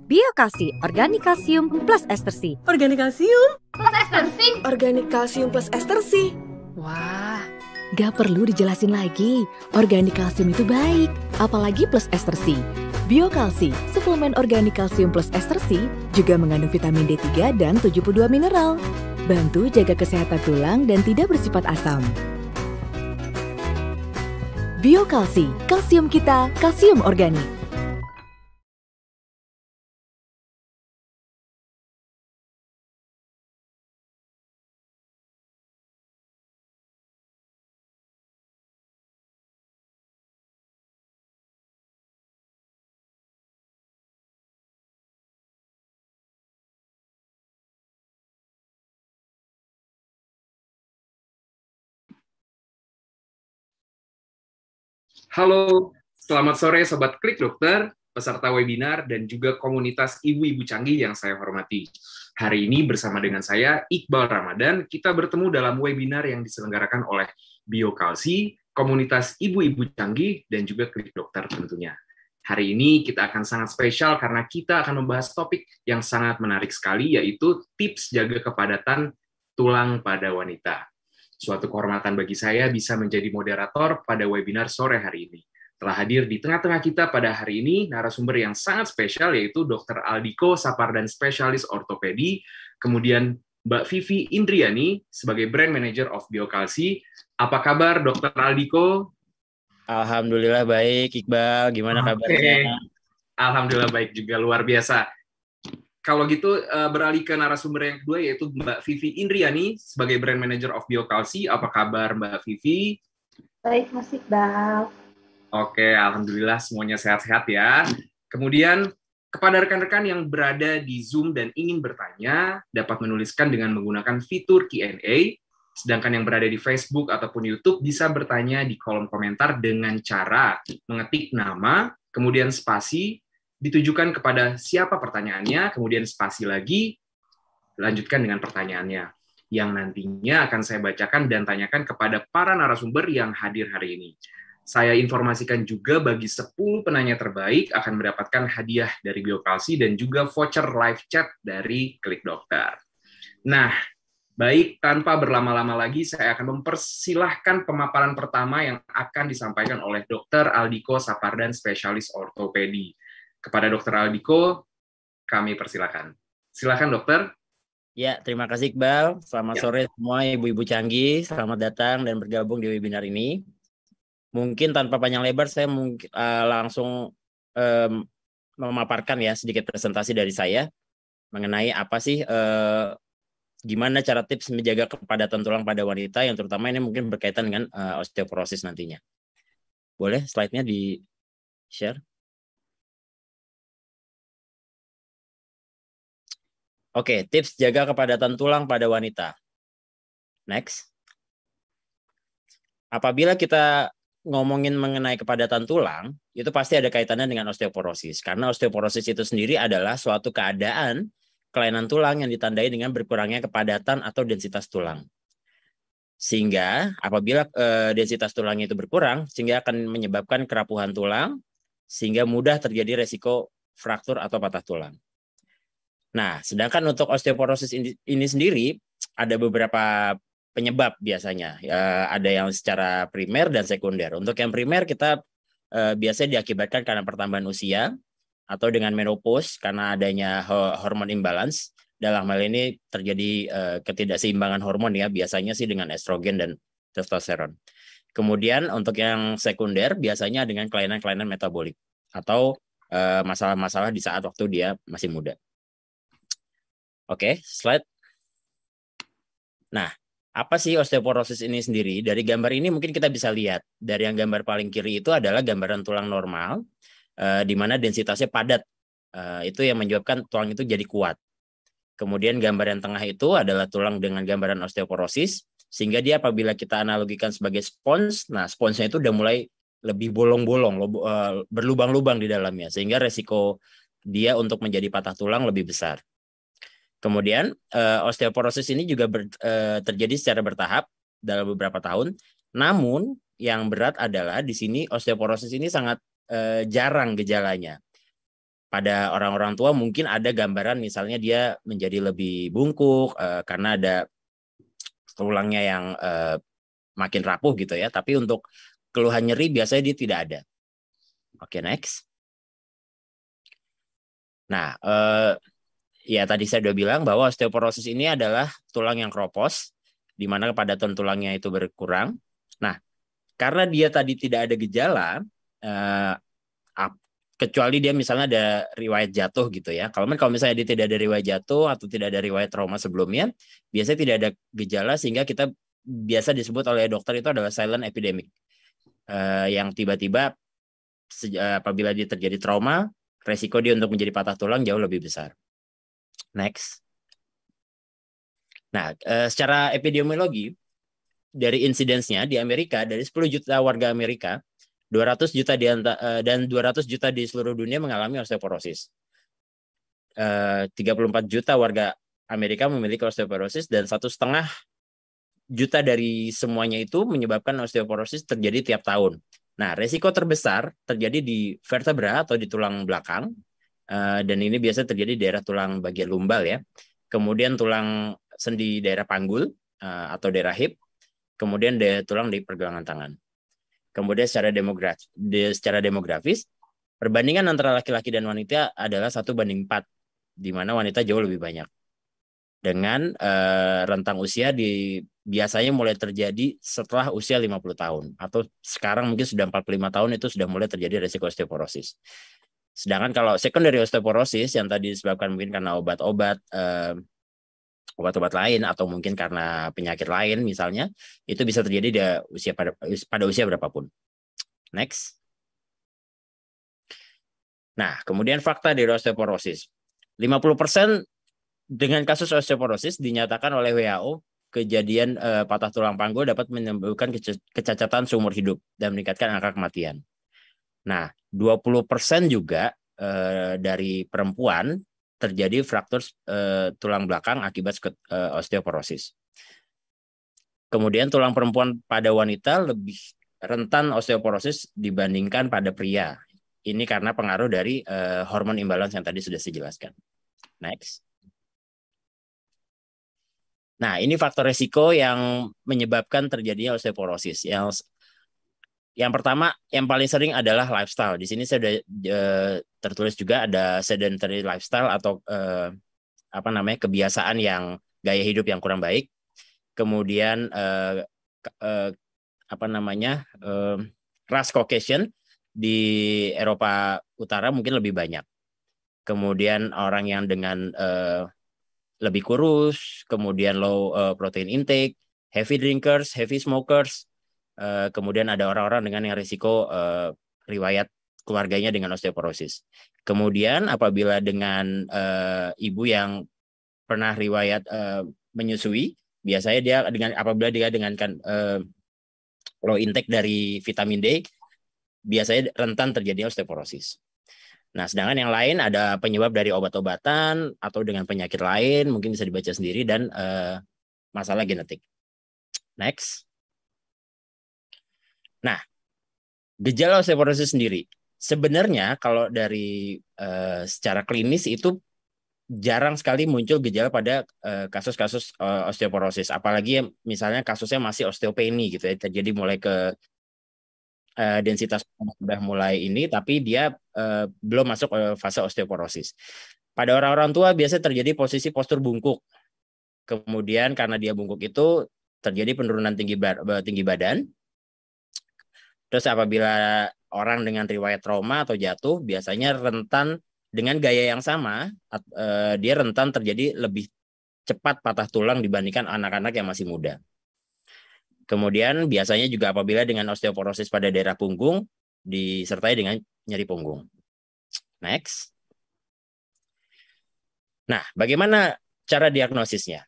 Biokalsi, organik kalsium plus ester C. Organik kalsium plus ester C. Organik kalsium plus ester C. Wah, gak perlu dijelasin lagi. Organik kalsium itu baik, apalagi plus ester C. Biokalsi, suplemen organik kalsium plus ester C, juga mengandung vitamin D3 dan 72 mineral. Bantu jaga kesehatan tulang dan tidak bersifat asam. Biokalsi, kalsium kita, kalsium organik. Halo, selamat sore Sobat Klik Dokter, peserta webinar, dan juga komunitas ibu-ibu canggih yang saya hormati. Hari ini bersama dengan saya, Iqbal Ramadan, kita bertemu dalam webinar yang diselenggarakan oleh Biokalsi, komunitas ibu-ibu canggih, dan juga Klik Dokter tentunya. Hari ini kita akan sangat spesial karena kita akan membahas topik yang sangat menarik sekali, yaitu tips jaga kepadatan tulang pada wanita. Suatu kehormatan bagi saya bisa menjadi moderator pada webinar sore hari ini. Telah hadir di tengah-tengah kita pada hari ini narasumber yang sangat spesial, yaitu Dr. Aldiko Sapardan, spesialis ortopedi, kemudian Mbak Vivi Indriani sebagai Brand Manager of Biokalsi. Apa kabar Dr. Aldiko? Alhamdulillah baik, Iqbal. Gimana kabarnya? Alhamdulillah baik juga, luar biasa. Kalau gitu beralih ke narasumber yang kedua, yaitu Mbak Vivi Indriani sebagai Brand Manager of Biokalsi. Apa kabar Mbak Vivi? Baik, Mas Iqbal. Oke, alhamdulillah semuanya sehat-sehat ya. Kemudian kepada rekan-rekan yang berada di Zoom dan ingin bertanya, dapat menuliskan dengan menggunakan fitur Q&A. Sedangkan yang berada di Facebook ataupun YouTube bisa bertanya di kolom komentar dengan cara mengetik nama, kemudian spasi, ditujukan kepada siapa pertanyaannya, kemudian spasi lagi, lanjutkan dengan pertanyaannya, yang nantinya akan saya bacakan dan tanyakan kepada para narasumber yang hadir hari ini. Saya informasikan juga bagi 10 penanya terbaik akan mendapatkan hadiah dari Biokalsi dan juga voucher live chat dari Klik Dokter. Nah, baik, tanpa berlama-lama lagi, saya akan mempersilahkan pemaparan pertama yang akan disampaikan oleh Dr. Aldiko Sapardan, spesialis ortopedi. Kepada Dr. Aldiko, kami persilakan. Silakan, Dokter. Ya, terima kasih Iqbal. Selamat sore semua ibu-ibu canggih. Selamat datang dan bergabung di webinar ini. Mungkin tanpa panjang lebar, saya langsung memaparkan ya sedikit presentasi dari saya mengenai apa sih gimana cara tips menjaga kepadatan tulang pada wanita yang terutama ini mungkin berkaitan dengan osteoporosis nantinya. Boleh slide-nya di-share? Oke, tips jaga kepadatan tulang pada wanita. Next. Apabila kita ngomongin mengenai kepadatan tulang, itu pasti ada kaitannya dengan osteoporosis. Karena osteoporosis itu sendiri adalah suatu keadaan kelainan tulang yang ditandai dengan berkurangnya kepadatan atau densitas tulang. Sehingga apabila densitas tulangnya itu berkurang, sehingga akan menyebabkan kerapuhan tulang, sehingga mudah terjadi resiko fraktur atau patah tulang. Nah, sedangkan untuk osteoporosis ini sendiri ada beberapa penyebab biasanya. Ada yang secara primer dan sekunder. Untuk yang primer kita biasanya diakibatkan karena pertambahan usia atau dengan menopause karena adanya hormon imbalance. Dalam hal ini terjadi ketidakseimbangan hormon ya, biasanya sih dengan estrogen dan testosteron. Kemudian untuk yang sekunder biasanya dengan kelainan-kelainan metabolik atau masalah-masalah di saat waktu dia masih muda. Oke, slide. Nah, apa sih osteoporosis ini sendiri? Dari gambar ini mungkin kita bisa lihat. Dari yang gambar paling kiri itu adalah gambaran tulang normal, di mana densitasnya padat. Itu yang menyebabkan tulang itu jadi kuat. Kemudian gambar yang tengah itu adalah tulang dengan gambaran osteoporosis, sehingga dia apabila kita analogikan sebagai spons, nah sponsnya itu udah mulai lebih bolong-bolong, berlubang-lubang di dalamnya, sehingga resiko dia untuk menjadi patah tulang lebih besar. Kemudian osteoporosis ini juga terjadi secara bertahap dalam beberapa tahun. Namun yang berat adalah di sini osteoporosis ini sangat jarang gejalanya. pada orang-orang tua mungkin ada gambaran misalnya dia menjadi lebih bungkuk karena ada tulangnya yang makin rapuh gitu ya. Tapi untuk keluhan nyeri biasanya dia tidak ada. Oke, next. Nah, ya tadi saya sudah bilang bahwa osteoporosis ini adalah tulang yang keropos, di mana kepadatan tulangnya itu berkurang. Nah, karena dia tadi tidak ada gejala, kecuali dia misalnya ada riwayat jatuh gitu ya. Kalau misalnya dia tidak ada riwayat jatuh atau tidak ada riwayat trauma sebelumnya, biasanya tidak ada gejala sehingga kita biasa disebut oleh dokter itu adalah silent epidemic. Yang tiba-tiba apabila dia terjadi trauma, resiko dia untuk menjadi patah tulang jauh lebih besar. Next. Nah, secara epidemiologi, dari insidensnya di Amerika, dari 10 juta warga Amerika, 200 juta dan 200 juta di seluruh dunia mengalami osteoporosis. 34 juta warga Amerika memiliki osteoporosis dan 1,5 juta dari semuanya itu menyebabkan osteoporosis terjadi tiap tahun. Nah, resiko terbesar terjadi di vertebra atau di tulang belakang, dan ini biasa terjadi di daerah tulang bagian lumbal ya. Kemudian tulang sendi daerah panggul atau daerah hip, kemudian tulang di pergelangan tangan. Kemudian secara demografis, perbandingan antara laki-laki dan wanita adalah 1:4, di mana wanita jauh lebih banyak. Dengan rentang usia biasanya mulai terjadi setelah usia 50 tahun. Atau sekarang mungkin sudah 45 tahun itu sudah mulai terjadi resiko osteoporosis. Sedangkan kalau secondary osteoporosis yang tadi disebabkan mungkin karena obat-obat lain atau mungkin karena penyakit lain misalnya, itu bisa terjadi pada usia berapapun. Next. Nah, kemudian fakta dari osteoporosis. 50% dengan kasus osteoporosis dinyatakan oleh WHO kejadian patah tulang panggul dapat menimbulkan kecacatan seumur hidup dan meningkatkan angka kematian. Nah, 20% juga dari perempuan terjadi fraktur tulang belakang akibat osteoporosis. Kemudian tulang perempuan pada wanita lebih rentan osteoporosis dibandingkan pada pria. Ini karena pengaruh dari hormon imbalance yang tadi sudah saya jelaskan. Next. Nah, ini faktor resiko yang menyebabkan terjadinya osteoporosis. Yang pertama, yang paling sering adalah lifestyle. Di sini saya sudah tertulis juga ada sedentary lifestyle atau kebiasaan yang gaya hidup yang kurang baik. Kemudian ras Caucasian di Eropa Utara mungkin lebih banyak. Kemudian orang yang dengan lebih kurus, kemudian low protein intake, heavy drinkers, heavy smokers. Kemudian ada orang-orang dengan yang risiko riwayat keluarganya dengan osteoporosis. Kemudian apabila dengan ibu yang pernah riwayat menyusui, biasanya apabila dia dengan low intake dari vitamin D, biasanya rentan terjadi osteoporosis. Nah, sedangkan yang lain ada penyebab dari obat-obatan atau dengan penyakit lain, mungkin bisa dibaca sendiri, dan masalah genetik. Next. Nah, gejala osteoporosis sendiri. Sebenarnya kalau dari secara klinis itu jarang sekali muncul gejala pada kasus-kasus osteoporosis. Apalagi misalnya kasusnya masih osteopenia gitu ya. Terjadi mulai ke densitas sudah mulai ini, tapi dia belum masuk fase osteoporosis. Pada orang-orang tua biasanya terjadi posisi postur bungkuk. Kemudian karena dia bungkuk itu terjadi penurunan tinggi badan. Terus apabila orang dengan riwayat trauma atau jatuh, biasanya rentan dengan gaya yang sama, dia rentan terjadi lebih cepat patah tulang dibandingkan anak-anak yang masih muda. Kemudian biasanya juga apabila dengan osteoporosis pada daerah punggung, disertai dengan nyeri punggung. Next. Nah, bagaimana cara diagnosisnya?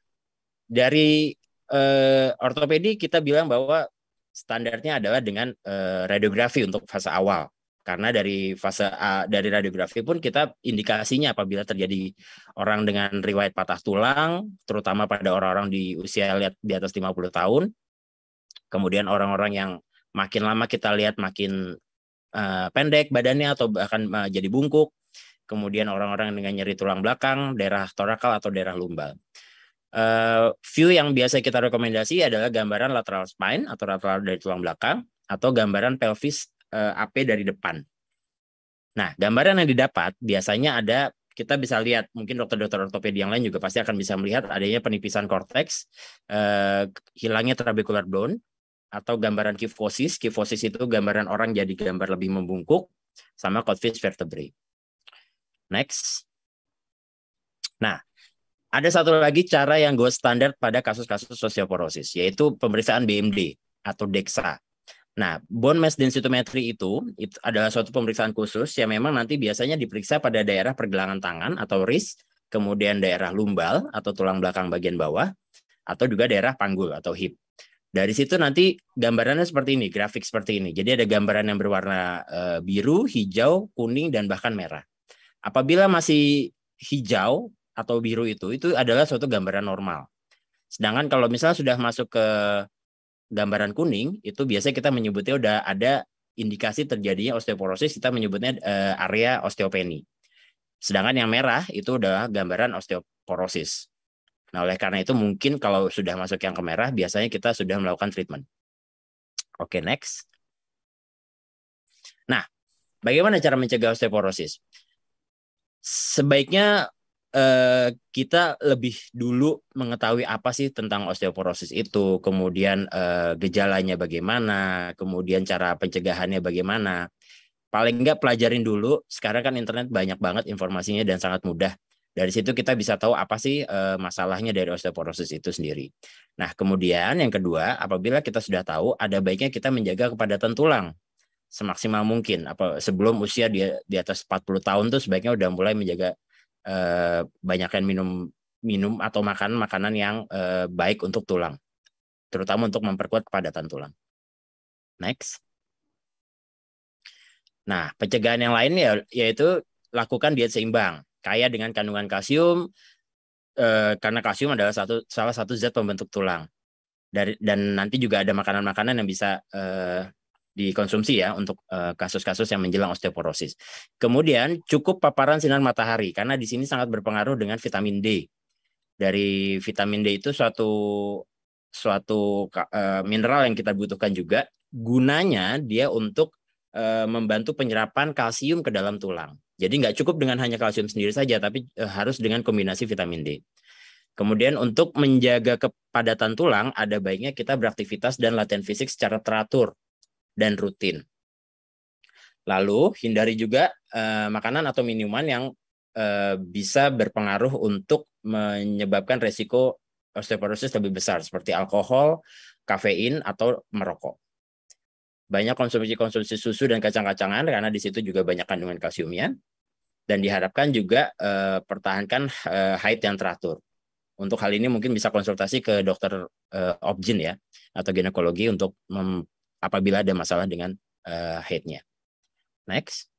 Dari ortopedi kita bilang bahwa standarnya adalah dengan radiografi untuk fase awal. Karena dari dari radiografi pun kita indikasinya apabila terjadi orang dengan riwayat patah tulang, terutama pada orang-orang di usia di atas 50 tahun. Kemudian orang-orang yang makin lama kita lihat makin pendek badannya atau bahkan jadi bungkuk. kemudian orang-orang dengan nyeri tulang belakang, daerah torakal atau daerah lumbal. View yang biasa kita rekomendasi adalah gambaran lateral spine atau lateral dari tulang belakang atau gambaran pelvis AP dari depan. Nah, gambaran yang didapat biasanya ada, kita bisa lihat, mungkin dokter-dokter ortopedi yang lain juga pasti akan bisa melihat adanya penipisan korteks, hilangnya trabecular bone, atau gambaran kyphosis. Kyphosis itu gambaran orang jadi gambar lebih membungkuk, sama codfish vertebrae. Next. Nah, ada satu lagi cara yang gold standard pada kasus-kasus osteoporosis, yaitu pemeriksaan BMD atau DEXA. Nah, bone mass densitometry itu adalah suatu pemeriksaan khusus yang memang nanti biasanya diperiksa pada daerah pergelangan tangan atau wrist, kemudian daerah lumbal atau tulang belakang bagian bawah, atau juga daerah panggul atau hip. Dari situ nanti gambarannya seperti ini, grafik seperti ini. Jadi ada gambaran yang berwarna biru, hijau, kuning, dan bahkan merah. Apabila masih hijau atau biru itu adalah suatu gambaran normal. Sedangkan kalau misalnya sudah masuk ke gambaran kuning, itu biasanya kita menyebutnya udah ada indikasi terjadinya osteoporosis, kita menyebutnya area osteopeni. Sedangkan yang merah itu udah gambaran osteoporosis. Nah, oleh karena itu mungkin kalau sudah masuk yang ke merah, biasanya kita sudah melakukan treatment. Oke, next. Nah, bagaimana cara mencegah osteoporosis? Sebaiknya kita lebih dulu mengetahui apa sih tentang osteoporosis itu, kemudian gejalanya bagaimana, kemudian cara pencegahannya bagaimana. Paling enggak pelajarin dulu, sekarang kan internet banyak banget informasinya dan sangat mudah. Dari situ kita bisa tahu apa sih masalahnya dari osteoporosis itu sendiri. Nah, kemudian yang kedua, apabila kita sudah tahu, ada baiknya kita menjaga kepadatan tulang semaksimal mungkin. Sebelum usia di atas 40 tahun tuh sebaiknya udah mulai menjaga banyakkan minum atau makan makanan yang baik untuk tulang, terutama untuk memperkuat kepadatan tulang. Next. Nah, pencegahan yang lain yaitu lakukan diet seimbang, kaya dengan kandungan kalsium, karena kalsium adalah salah satu zat pembentuk tulang. Dan nanti juga ada makanan-makanan yang bisa dikonsumsi ya untuk kasus-kasus yang menjelang osteoporosis. Kemudian cukup paparan sinar matahari karena di sini sangat berpengaruh dengan vitamin D. Dari vitamin D itu suatu mineral yang kita butuhkan juga. Gunanya dia untuk membantu penyerapan kalsium ke dalam tulang. Jadi nggak cukup dengan hanya kalsium sendiri saja, tapi harus dengan kombinasi vitamin D. Kemudian untuk menjaga kepadatan tulang, ada baiknya kita beraktivitas dan latihan fisik secara teratur dan rutin. Lalu hindari juga makanan atau minuman yang bisa berpengaruh untuk menyebabkan resiko osteoporosis lebih besar seperti alkohol, kafein, atau merokok. Banyak konsumsi susu dan kacang-kacangan karena di situ juga banyak kandungan kalsiumnya. Dan diharapkan juga pertahankan haid yang teratur. Untuk hal ini mungkin bisa konsultasi ke dokter obgyn ya atau ginekologi untuk apabila ada masalah dengan haidnya. Next.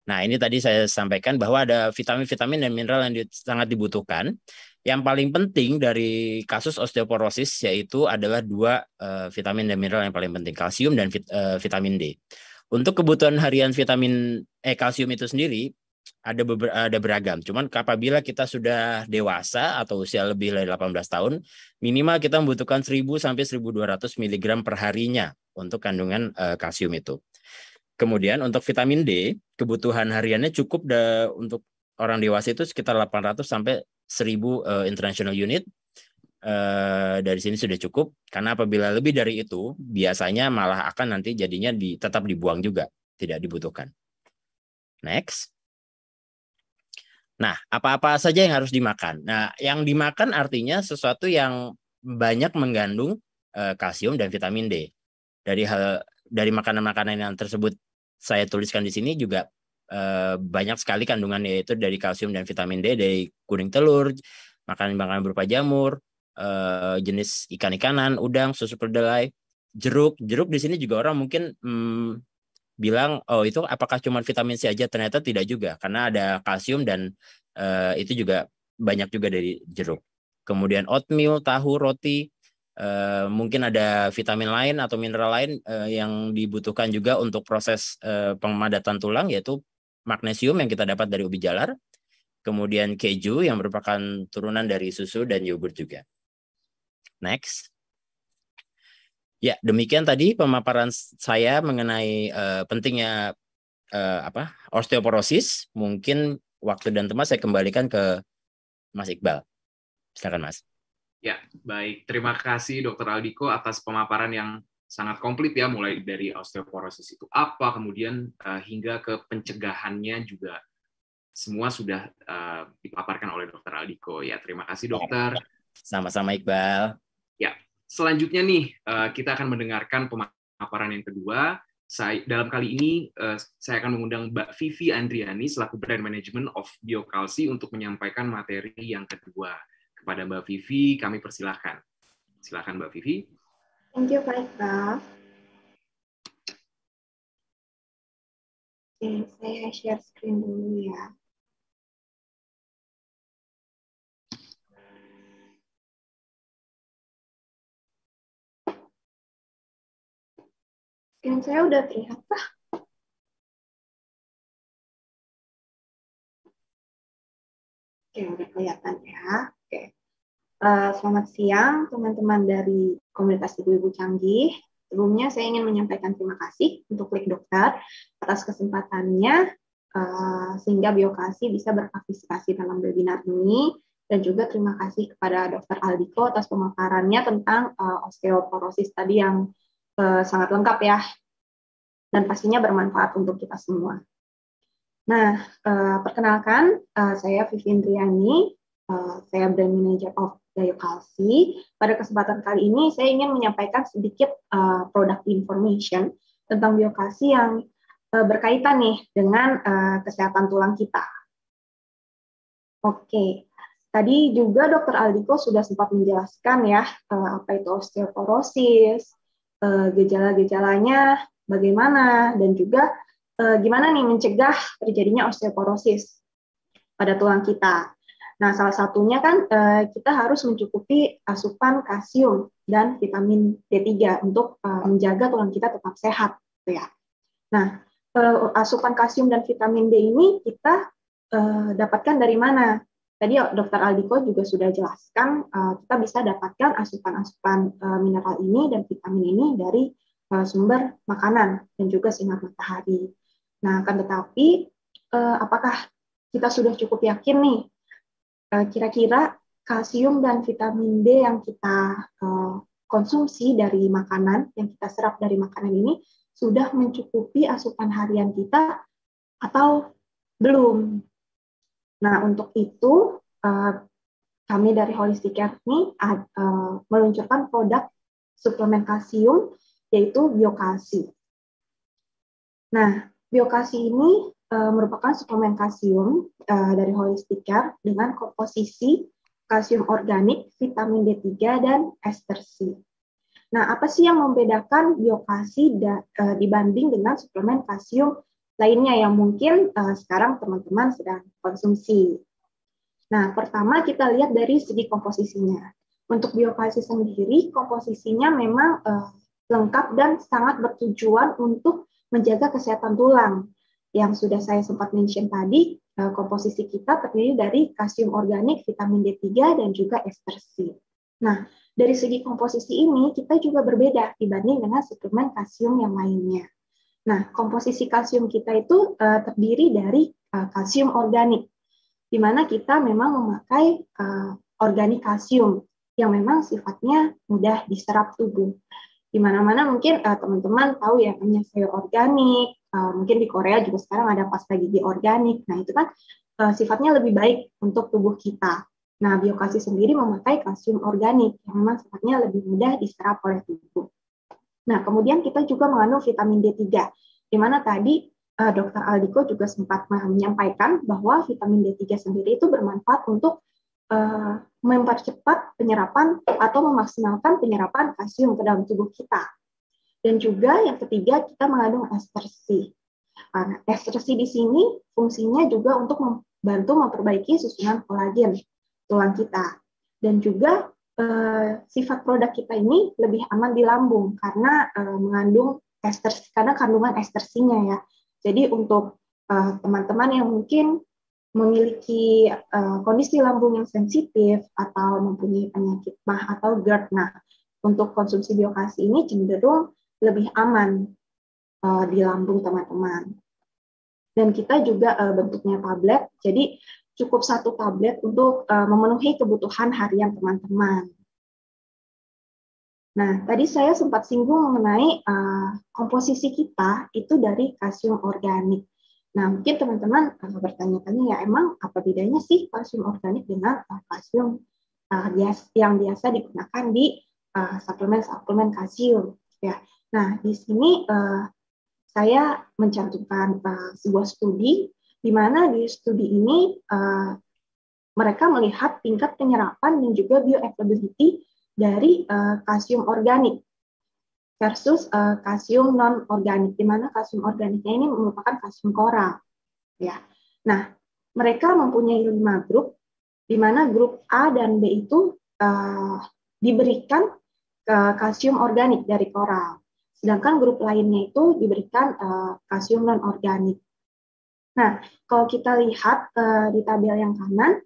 Nah, ini tadi saya sampaikan bahwa ada vitamin-vitamin dan mineral yang sangat dibutuhkan. Yang paling penting dari kasus osteoporosis yaitu adalah dua vitamin dan mineral yang paling penting, kalsium dan vitamin D. Untuk kebutuhan harian kalsium itu sendiri ada beragam. Cuman apabila kita sudah dewasa atau usia lebih dari 18 tahun, minimal kita membutuhkan 1000 sampai 1200 mg per harinya untuk kandungan kalsium itu. Kemudian untuk vitamin D, kebutuhan hariannya cukup untuk orang dewasa itu sekitar 800 sampai 1000 international unit. Dari sini sudah cukup, karena apabila lebih dari itu, biasanya malah akan nanti jadinya tetap dibuang juga, tidak dibutuhkan. Next. Nah, apa-apa saja yang harus dimakan? Nah, yang dimakan artinya sesuatu yang banyak mengandung kalsium dan vitamin D. Dari makanan-makanan yang tersebut saya tuliskan di sini juga banyak sekali kandungannya, yaitu dari kalsium dan vitamin D dari kuning telur, makanan-makanan berupa jamur, jenis ikan-ikanan, udang, susu kedelai, jeruk. Jeruk di sini juga orang mungkin bilang, oh itu apakah cuma vitamin C aja? Ternyata tidak juga, karena ada kalsium dan itu juga banyak juga dari jeruk. Kemudian oatmeal, tahu, roti, mungkin ada vitamin lain atau mineral lain yang dibutuhkan juga untuk proses pemadatan tulang, yaitu magnesium yang kita dapat dari ubi jalar, kemudian keju yang merupakan turunan dari susu dan yogurt juga. Next. Ya, demikian tadi pemaparan saya mengenai pentingnya osteoporosis. Mungkin waktu dan tempat saya kembalikan ke Mas Iqbal. Silakan, Mas. Ya, baik. Terima kasih Dr. Aldiko atas pemaparan yang sangat komplit ya, mulai dari osteoporosis itu apa, kemudian hingga ke pencegahannya juga semua sudah dipaparkan oleh Dr. Aldiko. Ya, terima kasih dokter. Sama-sama Iqbal. Ya, selanjutnya nih kita akan mendengarkan pemaparan yang kedua. Dalam kali ini saya akan mengundang Mbak Vivi Andriani selaku Brand Management of Biokalsi untuk menyampaikan materi yang kedua. Kepada Mbak Vivi, kami persilahkan. Silakan Mbak Vivi. Thank you, Pak Iqbal. Oke, saya share screen dulu ya. Screen saya udah terlihat, Pak? Oke, udah kelihatan ya. Oke. Selamat siang, teman-teman dari komunitas ibu-ibu canggih. Sebelumnya saya ingin menyampaikan terima kasih untuk Klik Dokter atas kesempatannya sehingga Biokalsi bisa berpartisipasi dalam webinar ini, dan juga terima kasih kepada Dr. Aldiko atas pemaparannya tentang osteoporosis tadi yang sangat lengkap ya, dan pastinya bermanfaat untuk kita semua. Nah, perkenalkan, saya Vivi Andriani, saya Brand Manager of Biokalsi. Pada kesempatan kali ini, saya ingin menyampaikan sedikit product information tentang Biokalsi yang berkaitan nih dengan kesehatan tulang kita. Oke, tadi juga Dr. Aldiko sudah sempat menjelaskan ya, apa itu osteoporosis, gejala-gejalanya bagaimana, dan juga gimana nih mencegah terjadinya osteoporosis pada tulang kita. Nah, salah satunya kan kita harus mencukupi asupan kalsium dan vitamin D3 untuk menjaga tulang kita tetap sehat, gitu ya. Nah, asupan kalsium dan vitamin D ini kita dapatkan dari mana? Tadi Dr. Aldiko juga sudah jelaskan, kita bisa dapatkan asupan-asupan mineral ini dan vitamin ini dari sumber makanan dan juga sinar matahari. Nah, akan tetapi apakah kita sudah cukup yakin nih kira-kira kalsium dan vitamin D yang kita konsumsi dari makanan, yang kita serap dari makanan ini, sudah mencukupi asupan harian kita atau belum? Nah, untuk itu, kami dari Holistic Care ini meluncurkan produk suplemen kalsium, yaitu Biokalsi. Nah, Biokalsi ini merupakan suplemen kalsium dari Holistic Care dengan komposisi kalsium organik, vitamin D3, dan ester C. Nah, apa sih yang membedakan Biokalsi dibanding dengan suplemen kalsium lainnya yang mungkin sekarang teman-teman sedang konsumsi? Nah, pertama kita lihat dari segi komposisinya. Untuk Biokalsi sendiri, komposisinya memang lengkap dan sangat bertujuan untuk menjaga kesehatan tulang. Yang sudah saya sempat mention tadi, komposisi kita terdiri dari kalsium organik, vitamin D3, dan juga ester C. Nah, dari segi komposisi ini, kita juga berbeda dibanding dengan suplemen kalsium yang lainnya. Nah, komposisi kalsium kita itu terdiri dari kalsium organik, di mana kita memang memakai organik kalsium yang memang sifatnya mudah diserap tubuh. Di mana-mana mungkin teman-teman tahu ya, namanya sayur organik, mungkin di Korea juga sekarang ada pasta gigi organik. Nah, itu kan sifatnya lebih baik untuk tubuh kita. Nah, Biokalsi sendiri memakai kalsium organik yang memang sifatnya lebih mudah diserap oleh tubuh. Nah, kemudian kita juga mengandung vitamin D3, di mana tadi Dr. Aldiko juga sempat menyampaikan bahwa vitamin D3 sendiri itu bermanfaat untuk mempercepat penyerapan atau memaksimalkan penyerapan kalsium ke dalam tubuh kita. Dan juga yang ketiga, kita mengandung ester C. Ester C di sini fungsinya juga untuk membantu memperbaiki susunan kolagen tulang kita. Dan juga sifat produk kita ini lebih aman di lambung karena mengandung ester, karena kandungan ester C-nya ya. Jadi untuk teman-teman yang mungkin memiliki kondisi lambung yang sensitif atau mempunyai penyakit MAH atau GERD. Nah, untuk konsumsi biokasi ini cenderung lebih aman di lambung teman-teman. Dan kita juga bentuknya tablet, jadi cukup 1 tablet untuk memenuhi kebutuhan harian teman-teman. Nah, tadi saya sempat singgung mengenai komposisi kita itu dari kalsium organik. Nah, mungkin teman-teman bertanya-tanya, ya emang apa bedanya sih kalsium organik dengan kalsium yang biasa digunakan di suplemen kalsium? Ya. Nah, di sini saya mencantumkan sebuah studi, di mana di studi ini mereka melihat tingkat penyerapan dan juga bioavailability dari kalsium organik versus kalsium non-organik, di mana kalsium organiknya ini merupakan kalsium koral. Ya. Nah, mereka mempunyai 5 grup, di mana grup A dan B itu diberikan kalsium organik dari koral, sedangkan grup lainnya itu diberikan kalsium non-organik. Nah, kalau kita lihat di tabel yang kanan,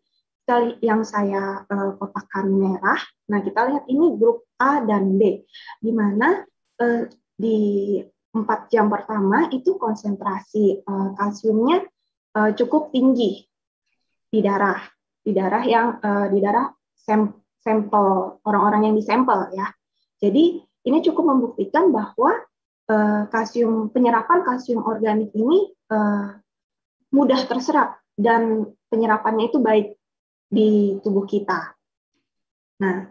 yang saya kotakkan merah, nah kita lihat ini grup A dan B, di mana di 4 jam pertama itu konsentrasi kalsiumnya cukup tinggi di darah yang di darah sampel orang-orang yang disampel ya. Jadi ini cukup membuktikan bahwa penyerapan kalsium organik ini mudah terserap dan penyerapannya itu baik di tubuh kita. Nah,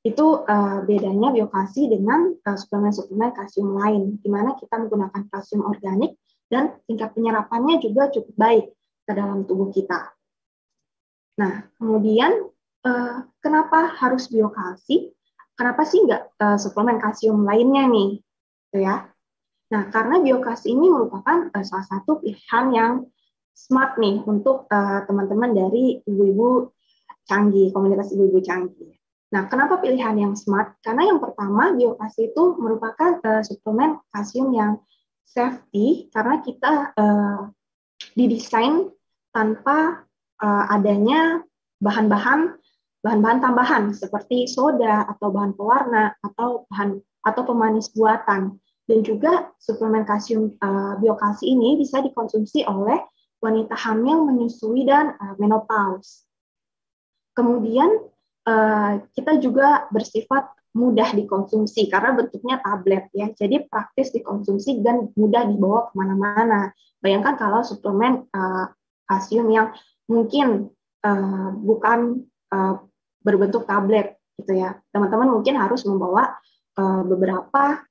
itu bedanya biokasi dengan suplemen-suplemen kalsium lain, di mana kita menggunakan kalsium organik dan tingkat penyerapannya juga cukup baik ke dalam tubuh kita. Nah, kemudian kenapa harus biokasi? Kenapa sih nggak suplemen kalsium lainnya nih? Gitu ya. Nah, karena biokasi ini merupakan salah satu pilihan yang smart nih untuk teman-teman dari ibu-ibu canggih, komunitas ibu-ibu canggih. Nah, kenapa pilihan yang smart? Karena yang pertama, biokasi itu merupakan suplemen kalsium yang safety, karena kita didesain tanpa adanya bahan-bahan tambahan seperti soda atau bahan pewarna atau pemanis buatan. Dan juga suplemen kalsium biokasi ini bisa dikonsumsi oleh wanita hamil, menyusui, dan menopause. Kemudian kita juga bersifat mudah dikonsumsi karena bentuknya tablet ya, jadi praktis dikonsumsi dan mudah dibawa kemana-mana. Bayangkan kalau suplemen kalsium yang mungkin bukan berbentuk tablet gitu ya, teman-teman mungkin harus membawa beberapa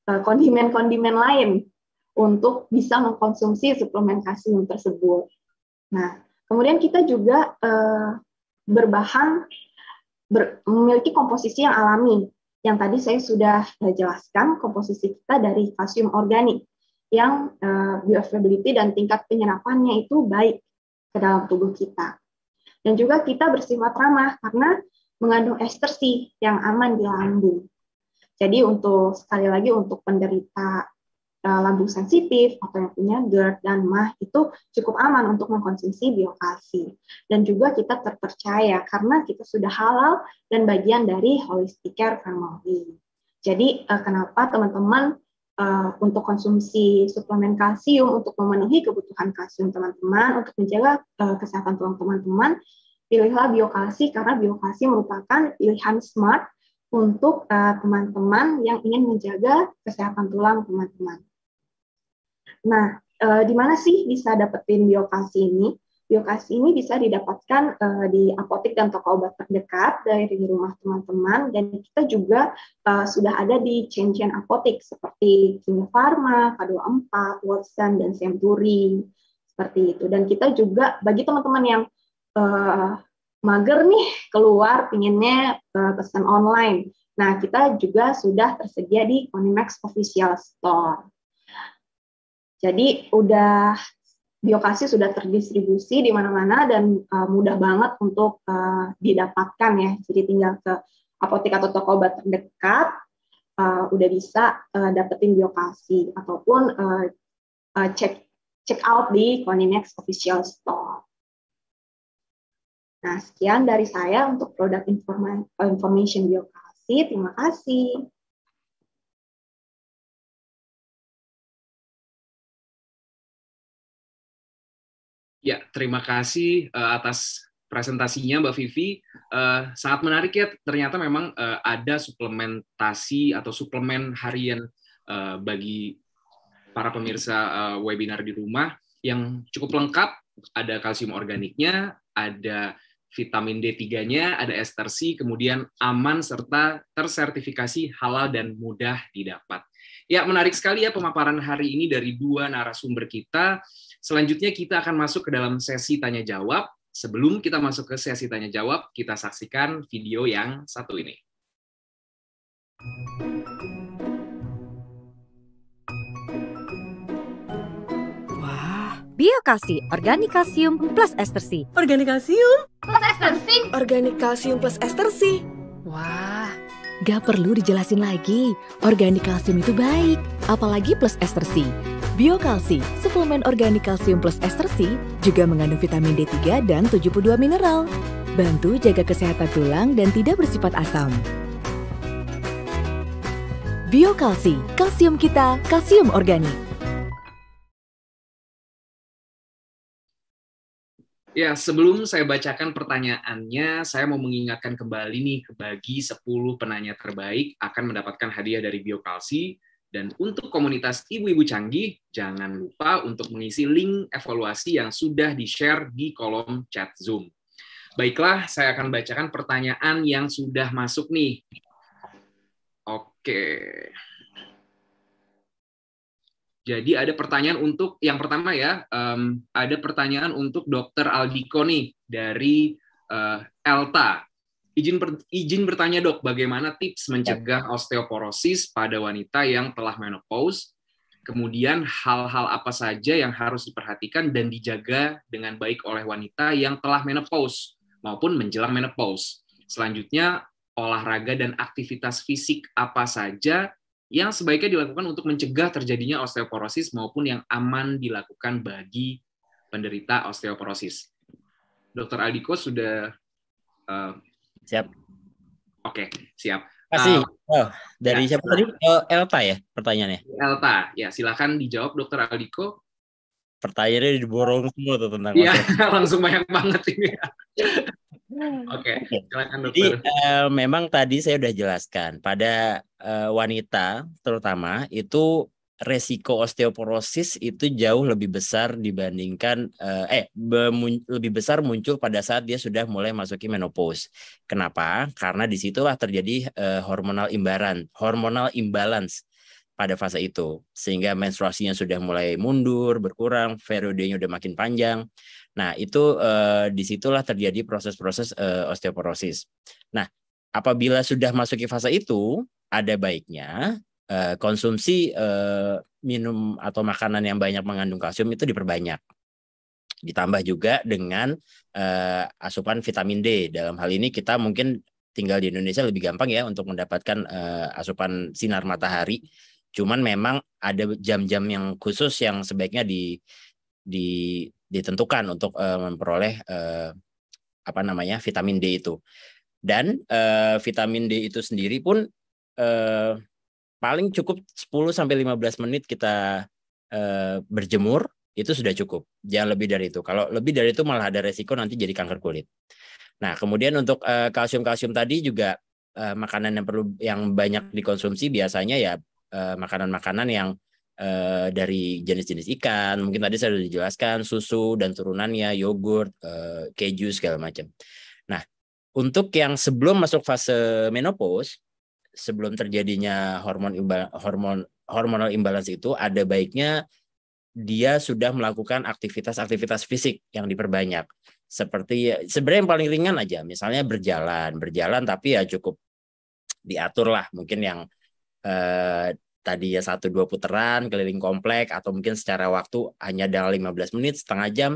kondimen-kondimen lain untuk bisa mengkonsumsi suplemen kalsium tersebut. Nah, kemudian kita juga memiliki komposisi yang alami. Yang tadi saya sudah jelaskan, komposisi kita dari kalsium organik yang bioavailability dan tingkat penyerapannya itu baik ke dalam tubuh kita. Dan juga kita bersifat ramah karena mengandung estersi yang aman di lambung. Jadi sekali lagi untuk penderita lambung sensitif atau yang punya GERD dan MAH itu cukup aman untuk mengkonsumsi biokasi. Dan juga kita terpercaya karena kita sudah halal dan bagian dari Holistic Care Family. Jadi kenapa teman-teman untuk konsumsi suplemen kalsium untuk memenuhi kebutuhan kalsium teman-teman, untuk menjaga kesehatan tulang teman-teman, pilihlah biokasi karena biokasi merupakan pilihan smart untuk teman-teman yang ingin menjaga kesehatan tulang teman-teman. Nah, di mana sih bisa dapetin biokasi ini? Biokasi ini bisa didapatkan di apotek dan toko obat terdekat dari rumah teman-teman, dan kita juga sudah ada di chain-chain apotek seperti Kimia Farma, K24, Watson, dan Century, seperti itu. Dan kita juga, bagi teman-teman yang mager nih keluar, pinginnya pesan online. Nah, kita juga sudah tersedia di Onimax Official Store. Jadi biokasi sudah terdistribusi di mana-mana dan mudah banget untuk didapatkan ya. Jadi tinggal ke apotek atau toko obat terdekat, udah bisa dapetin biokasi ataupun cek check out di Konimex Official Store. Nah, sekian dari saya untuk produk information biokalsi. Terima kasih. Ya, terima kasih atas presentasinya Mbak Vivi. Sangat menarik ya, ternyata memang ada suplementasi atau suplemen harian bagi para pemirsa webinar di rumah yang cukup lengkap. Ada kalsium organiknya, ada vitamin D3-nya, ada ester C, kemudian aman serta tersertifikasi halal dan mudah didapat. Ya, menarik sekali ya pemaparan hari ini dari dua narasumber kita. Selanjutnya kita akan masuk ke dalam sesi tanya-jawab. Sebelum kita masuk ke sesi tanya-jawab, kita saksikan video yang satu ini. Biokalsi, organik kalsium plus ester C. Organik kalsium Plus ester C. Organik kalsium plus ester C. Wah, gak perlu dijelasin lagi. Organik kalsium itu baik, apalagi plus ester C. Biokalsi, suplemen organik kalsium plus ester C, juga mengandung vitamin D3 dan 72 mineral. Bantu jaga kesehatan tulang dan tidak bersifat asam. Biokalsi, kalsium kita, kalsium organik. Ya, sebelum saya bacakan pertanyaannya, saya mau mengingatkan kembali nih bagi 10 penanya terbaik akan mendapatkan hadiah dari Biokalsi. Dan untuk komunitas ibu-ibu canggih, jangan lupa untuk mengisi link evaluasi yang sudah di-share di kolom chat Zoom. Baiklah, saya akan bacakan pertanyaan yang sudah masuk nih. Oke. Jadi ada pertanyaan untuk yang pertama ya, ada pertanyaan untuk Dr. Aldiko nih dari Elta. Izin bertanya dok, bagaimana tips mencegah osteoporosis pada wanita yang telah menopause? Kemudian hal-hal apa saja yang harus diperhatikan dan dijaga dengan baik oleh wanita yang telah menopause maupun menjelang menopause? Selanjutnya, olahraga dan aktivitas fisik apa saja yang sebaiknya dilakukan untuk mencegah terjadinya osteoporosis maupun yang aman dilakukan bagi penderita osteoporosis. Dr. Aldiko sudah Siap. Oke, siap. Kasih. Dari ya, siapa tadi? Elta ya pertanyaannya? Elta, ya silakan dijawab Dr. Aldiko. Pertanyaannya diborong semua tuh tentang Iya, langsung banyak banget ini. Oke, silakan dokter. Jadi memang tadi saya sudah jelaskan pada wanita terutama itu resiko osteoporosis itu jauh lebih besar dibandingkan lebih besar muncul pada saat dia sudah mulai masuki menopause. Kenapa? Karena disitulah terjadi hormonal imbalance pada fase itu, sehingga menstruasinya sudah mulai mundur, berkurang, periodenya udah makin panjang. Nah, itu disitulah terjadi proses-proses osteoporosis. Nah, apabila sudah masuki fase itu, ada baiknya konsumsi minum atau makanan yang banyak mengandung kalsium itu diperbanyak. Ditambah juga dengan asupan vitamin D. Dalam hal ini kita mungkin tinggal di Indonesia lebih gampang ya untuk mendapatkan asupan sinar matahari. Cuman memang ada jam-jam yang khusus yang sebaiknya ditentukan untuk memperoleh vitamin D itu. Dan vitamin D itu sendiri pun paling cukup 10-15 menit kita berjemur itu sudah cukup. Jangan lebih dari itu. Kalau lebih dari itu malah ada resiko nanti jadi kanker kulit. Nah, kemudian untuk kalsium tadi juga makanan yang banyak dikonsumsi biasanya ya makanan-makanan yang dari jenis-jenis ikan, mungkin tadi saya sudah dijelaskan, susu dan turunannya, yogurt, keju segala macam. Nah, untuk yang sebelum masuk fase menopause, sebelum terjadinya hormonal imbalance itu, ada baiknya dia sudah melakukan aktivitas fisik yang diperbanyak. Seperti sebenarnya yang paling ringan aja, misalnya berjalan tapi ya cukup diatur lah, mungkin yang tadi ya 1-2 putaran keliling komplek, atau mungkin secara waktu hanya dalam 15 menit, setengah jam.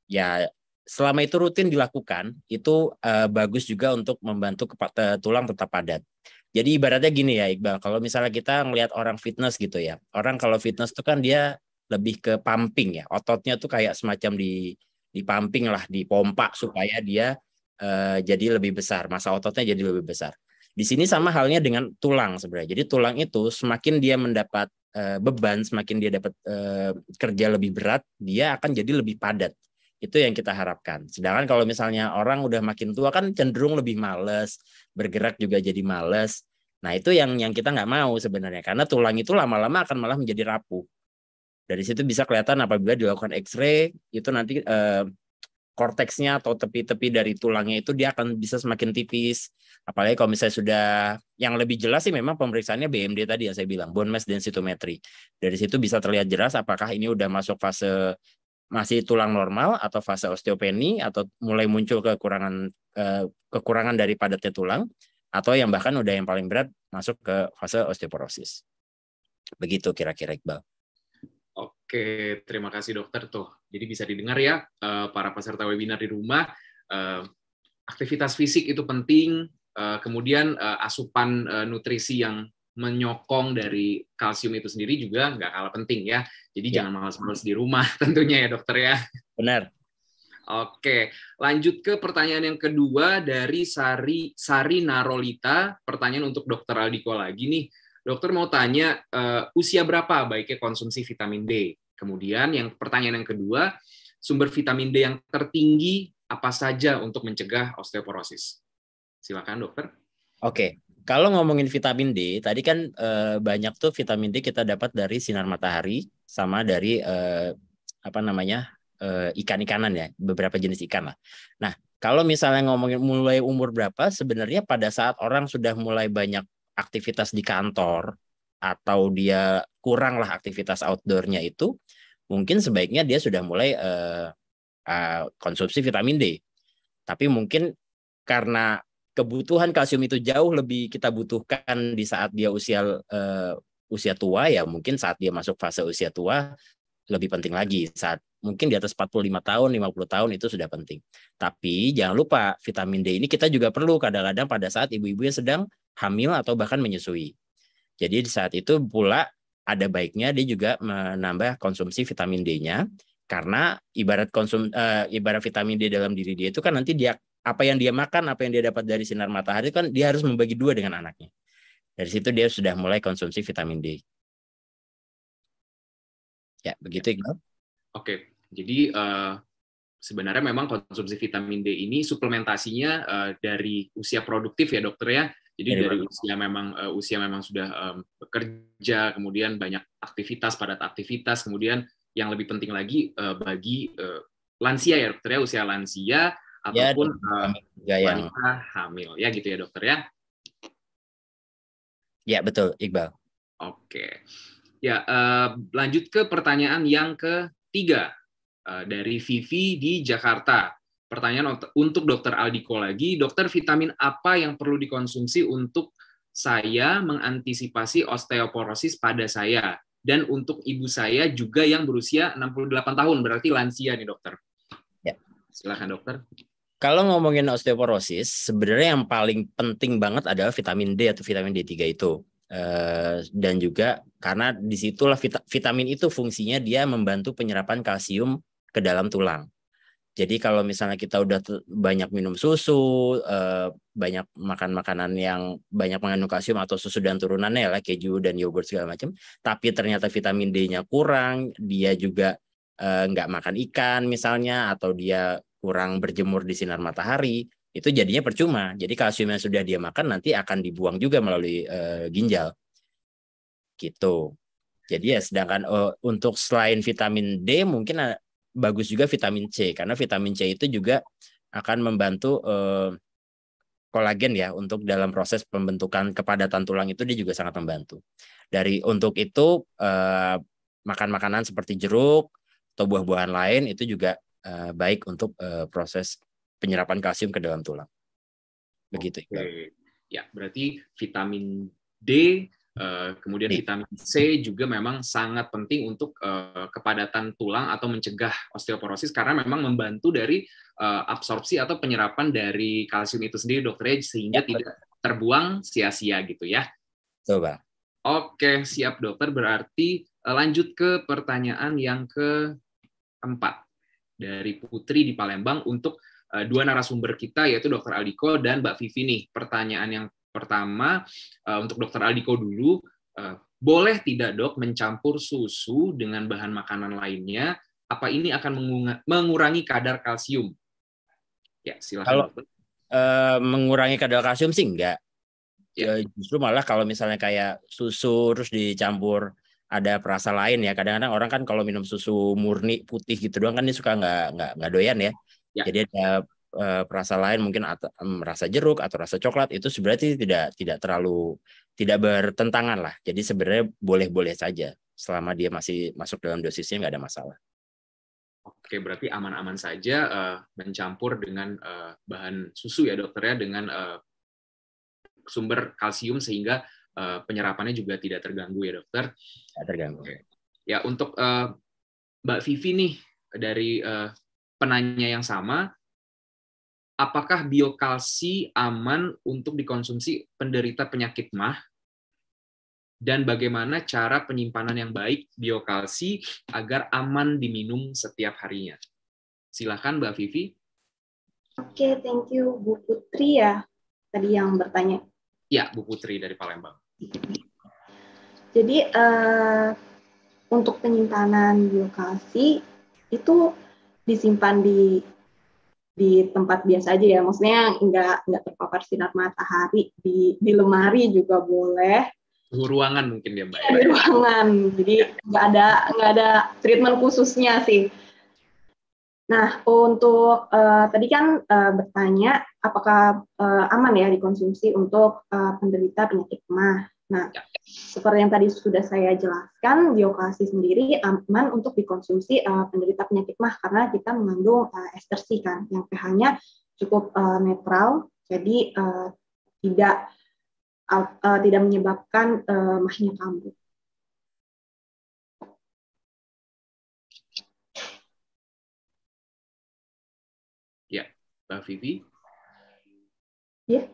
Ya selama itu rutin dilakukan, itu bagus juga untuk membantu tulang tetap padat. Jadi ibaratnya gini ya Iqbal, kalau misalnya kita ngelihat orang fitness gitu ya, orang kalau fitness itu kan dia lebih ke pumping ya. Ototnya tuh kayak semacam di pumping lah, dipompa supaya dia jadi lebih besar, massa ototnya jadi lebih besar. Di sini sama halnya dengan tulang sebenarnya. Jadi tulang itu semakin dia mendapat beban, semakin dia dapat kerja lebih berat, dia akan jadi lebih padat. Itu yang kita harapkan. Sedangkan kalau misalnya orang udah makin tua kan cenderung lebih males, bergerak juga jadi males. Nah itu yang kita nggak mau sebenarnya, karena tulang itu lama-lama akan malah menjadi rapuh. Dari situ bisa kelihatan apabila dilakukan X-ray, itu nanti korteksnya atau tepi-tepi dari tulangnya itu dia akan bisa semakin tipis. Apalagi kalau misalnya sudah yang lebih jelas sih memang pemeriksaannya BMD tadi yang saya bilang, bone mass densitometry. Dari situ bisa terlihat jelas apakah ini udah masuk fase masih tulang normal atau fase osteopeni atau mulai muncul kekurangan dari padatnya tulang, atau yang bahkan udah yang paling berat masuk ke fase osteoporosis. Begitu kira-kira Iqbal. Oke, terima kasih dokter tuh. Jadi bisa didengar ya para peserta webinar di rumah, aktivitas fisik itu penting, kemudian asupan nutrisi yang menyokong dari kalsium itu sendiri juga nggak kalah penting ya. Jadi jangan malas-malas di rumah tentunya ya dokter ya. Benar. Oke, lanjut ke pertanyaan yang kedua dari Sari Narolita. Pertanyaan untuk dokter Aldiko lagi nih. Dokter mau tanya, usia berapa baiknya konsumsi vitamin D? Kemudian yang pertanyaan yang kedua, sumber vitamin D yang tertinggi apa saja untuk mencegah osteoporosis? Silakan dokter. Oke, kalau ngomongin vitamin D, tadi kan banyak tuh vitamin D kita dapat dari sinar matahari sama dari ikan-ikanan ya, beberapa jenis ikan lah. Nah, kalau misalnya ngomongin mulai umur berapa, sebenarnya pada saat orang sudah mulai banyak aktivitas di kantor atau dia kurang lah aktivitas outdoor-nya itu, mungkin sebaiknya dia sudah mulai konsumsi vitamin D. Tapi mungkin karena kebutuhan kalsium itu jauh lebih kita butuhkan di saat dia usia tua, ya mungkin saat dia masuk fase usia tua lebih penting lagi. Saat mungkin di atas 45 tahun, 50 tahun itu sudah penting. Tapi jangan lupa vitamin D ini kita juga perlu kadang-kadang pada saat ibu-ibu yang sedang hamil atau bahkan menyusui. Jadi di saat itu pula ada baiknya dia juga menambah konsumsi vitamin D-nya, karena ibarat vitamin D dalam diri dia itu kan nanti dia apa yang dia makan, apa yang dia dapat dari sinar matahari kan dia harus membagi dua dengan anaknya. Dari situ dia sudah mulai konsumsi vitamin D. Ya, begitu Iqbal. Oke, jadi sebenarnya memang konsumsi vitamin D ini suplementasinya dari usia produktif ya dokter ya. Jadi dari usia memang sudah bekerja, kemudian banyak aktivitas, padat aktivitas, kemudian yang lebih penting lagi bagi lansia ya dokter ya, usia lansia ataupun wanita hamil ya gitu ya dokter ya. Ya betul Iqbal. Oke, ya lanjut ke pertanyaan yang ketiga dari Vivi di Jakarta. Pertanyaan untuk dokter Aldiko lagi, dokter vitamin apa yang perlu dikonsumsi untuk saya mengantisipasi osteoporosis pada saya dan untuk ibu saya juga yang berusia 68 tahun, berarti lansia nih dokter. Ya. Silakan dokter. Kalau ngomongin osteoporosis, sebenarnya yang paling penting banget adalah vitamin D atau vitamin D3 itu. Dan juga karena disitulah vitamin itu fungsinya dia membantu penyerapan kalsium ke dalam tulang. Jadi kalau misalnya kita udah banyak minum susu, banyak makan makanan yang banyak mengandung kalsium atau susu dan turunannya lah, keju dan yogurt segala macam, tapi ternyata vitamin D-nya kurang, dia juga nggak makan ikan misalnya, atau dia kurang berjemur di sinar matahari, itu jadinya percuma. Jadi kalsium yang sudah dia makan nanti akan dibuang juga melalui ginjal. Gitu. Jadi ya sedangkan untuk selain vitamin D mungkin bagus juga vitamin C, karena vitamin C itu juga akan membantu kolagen ya untuk dalam proses pembentukan kepadatan tulang, itu dia juga sangat membantu. Untuk itu makan makanan seperti jeruk atau buah-buahan lain itu juga baik untuk proses penyerapan kalsium ke dalam tulang. Begitu. Oke. Ya, berarti vitamin D kemudian vitamin C juga memang sangat penting untuk kepadatan tulang atau mencegah osteoporosis, karena memang membantu dari absorpsi atau penyerapan dari kalsium itu sendiri dokter, sehingga tidak terbuang sia-sia gitu ya. Coba. Oke, siap dokter. Berarti lanjut ke pertanyaan yang keempat dari Putri di Palembang untuk dua narasumber kita, yaitu Dr. Aldiko dan Mbak Vivi nih. Pertanyaan yang pertama untuk Dr. Aldiko dulu, boleh tidak dok mencampur susu dengan bahan makanan lainnya? Apa ini akan mengurangi kadar kalsium? Ya, silakan. Kalau dokter. Mengurangi kadar kalsium sih enggak. Ya. Justru malah kalau misalnya kayak susu terus dicampur ada perasa lain ya. Kadang-kadang orang kan kalau minum susu murni putih gitu doang kan dia suka nggak doyan ya. Ya. Jadi ada perasa lain mungkin rasa jeruk atau rasa coklat, itu sebenarnya tidak bertentangan lah. Jadi sebenarnya boleh-boleh saja selama dia masih masuk dalam dosisnya, nggak ada masalah. Oke, berarti aman-aman saja mencampur dengan bahan susu ya dokter ya, dengan sumber kalsium sehingga penyerapannya juga tidak terganggu ya dokter. Tidak terganggu. Oke. Ya, untuk Mbak Vivi nih dari penanya yang sama, apakah biokalsi aman untuk dikonsumsi penderita penyakit MAH? Dan bagaimana cara penyimpanan yang baik biokalsi agar aman diminum setiap harinya? Silakan Mbak Vivi. Oke, thank you Bu Putri ya, tadi yang bertanya. Ya, Bu Putri dari Palembang. Jadi untuk penyimpanan biokalsi itu disimpan di tempat biasa aja ya, maksudnya nggak terpapar sinar matahari, di lemari juga boleh. Suhu ruangan mungkin ya Mbak. Di ruangan, jadi nggak ada treatment khususnya sih. Nah, untuk tadi kan bertanya apakah aman ya dikonsumsi untuk penderita penyakit MAH. Nah, seperti yang tadi sudah saya jelaskan, biokalsi sendiri aman untuk dikonsumsi penderita penyakit MAH karena kita mengandung ester C kan, yang pH-nya cukup netral, jadi tidak menyebabkan MAH-nya kambuh. Ya, Mbak Vivi. Ya.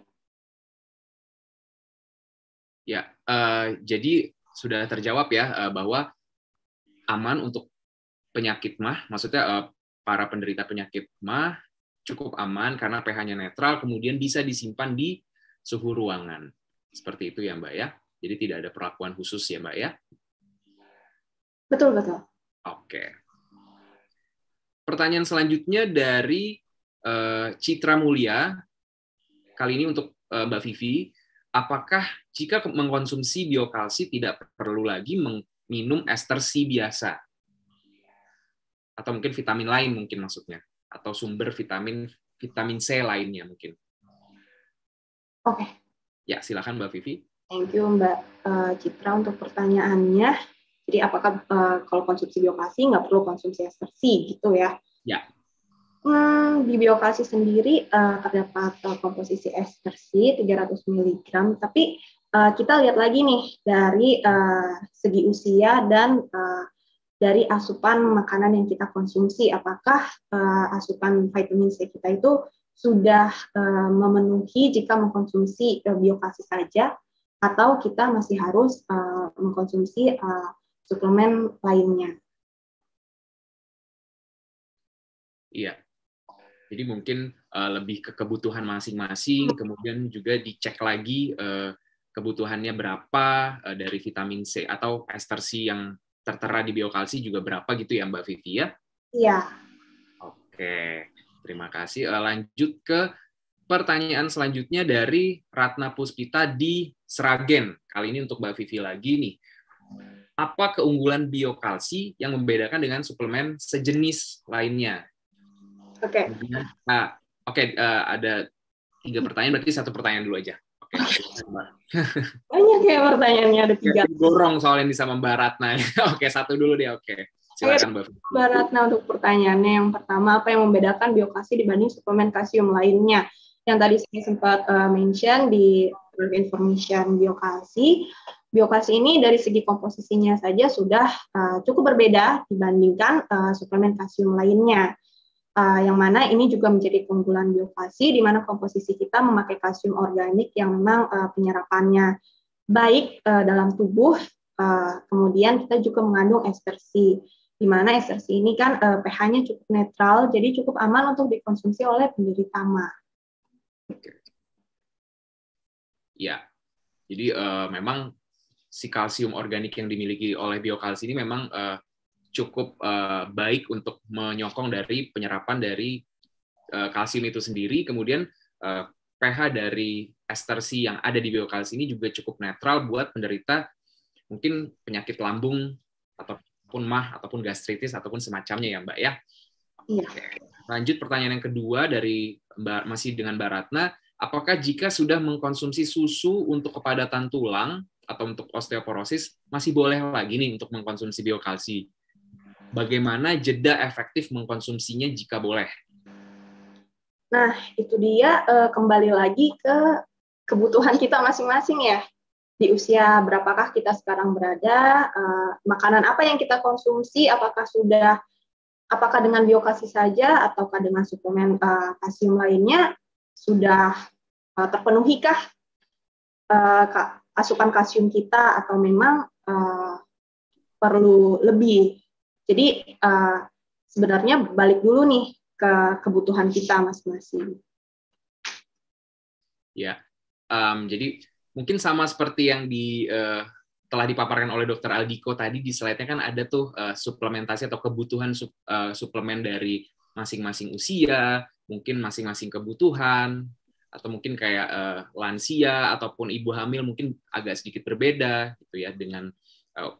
Ya, jadi sudah terjawab ya bahwa aman untuk penyakit MAH, maksudnya para penderita penyakit MAH cukup aman karena pH-nya netral, kemudian bisa disimpan di suhu ruangan. Seperti itu ya Mbak ya. Jadi tidak ada perlakuan khusus ya Mbak ya. Betul. Oke. Pertanyaan selanjutnya dari Citra Mulia. Kali ini untuk Mbak Vivi. Apakah jika mengkonsumsi biokalsi tidak perlu lagi minum ester C biasa? Atau mungkin vitamin lain mungkin maksudnya. Atau sumber vitamin C lainnya mungkin. Oke. Ya, silakan Mbak Vivi. Thank you Mbak Citra untuk pertanyaannya. Jadi apakah kalau konsumsi biokalsi nggak perlu konsumsi ester C gitu ya? Ya. Di biokalsi sendiri terdapat komposisi ester C 300 mg, tapi kita lihat lagi nih dari segi usia dan dari asupan makanan yang kita konsumsi, apakah asupan vitamin C kita itu sudah memenuhi jika mengkonsumsi biokalsi saja, atau kita masih harus mengkonsumsi suplemen lainnya. Iya. Jadi mungkin lebih ke kebutuhan masing-masing, kemudian juga dicek lagi kebutuhannya berapa dari vitamin C atau ester C yang tertera di biokalsi juga berapa gitu ya Mbak Vivi ya? Iya. Oke, terima kasih. Lanjut ke pertanyaan selanjutnya dari Ratna Puspita di Sragen. Kali ini untuk Mbak Vivi lagi nih. Apa keunggulan biokalsi yang membedakan dengan suplemen sejenis lainnya? Oke. Nah, ada 3 pertanyaan, berarti 1 pertanyaan dulu aja. Oke. Banyak ya pertanyaannya, ada 3. Gorong soalnya bisa Mbak Ratna. Oke, 1 dulu deh. Oke. Silakan Mbak Ratna untuk pertanyaannya yang pertama, apa yang membedakan biokalsi dibanding suplemen kalsium lainnya? Yang tadi saya sempat mention di information biokalsi. Biokalsi ini dari segi komposisinya saja sudah cukup berbeda dibandingkan suplemen kalsium lainnya. Yang mana ini juga menjadi keunggulan biokalsi, di mana komposisi kita memakai kalsium organik yang memang penyerapannya baik dalam tubuh. Kemudian kita juga mengandung estersi, di mana estersi ini kan pH-nya cukup netral, jadi cukup aman untuk dikonsumsi oleh penderita MA. Ya, jadi memang si kalsium organik yang dimiliki oleh biokalsi ini memang cukup baik untuk menyokong dari penyerapan dari kalsium itu sendiri. Kemudian pH dari estersi yang ada di biokalsi ini juga cukup netral buat penderita mungkin penyakit lambung ataupun MAH ataupun gastritis ataupun semacamnya ya Mbak ya. Iya. Oke. Lanjut pertanyaan yang kedua dari masih dengan Mbak Ratna, apakah jika sudah mengkonsumsi susu untuk kepadatan tulang atau untuk osteoporosis masih boleh lagi nih untuk mengkonsumsi biokalsi? Bagaimana jeda efektif mengkonsumsinya jika boleh? Nah, itu dia kembali lagi ke kebutuhan kita masing-masing ya. Di usia berapakah kita sekarang berada, makanan apa yang kita konsumsi, apakah dengan biokalsi saja ataukah dengan suplemen kalsium lainnya sudah terpenuhikah asupan kalsium kita atau memang perlu lebih. Jadi sebenarnya balik dulu nih ke kebutuhan kita masing-masing. Ya, jadi mungkin sama seperti yang telah dipaparkan oleh Dr. Aldiko tadi di slide-nya kan ada tuh suplementasi atau kebutuhan suplemen dari masing-masing usia, mungkin masing-masing kebutuhan, atau mungkin kayak lansia ataupun ibu hamil mungkin agak sedikit berbeda gitu ya dengan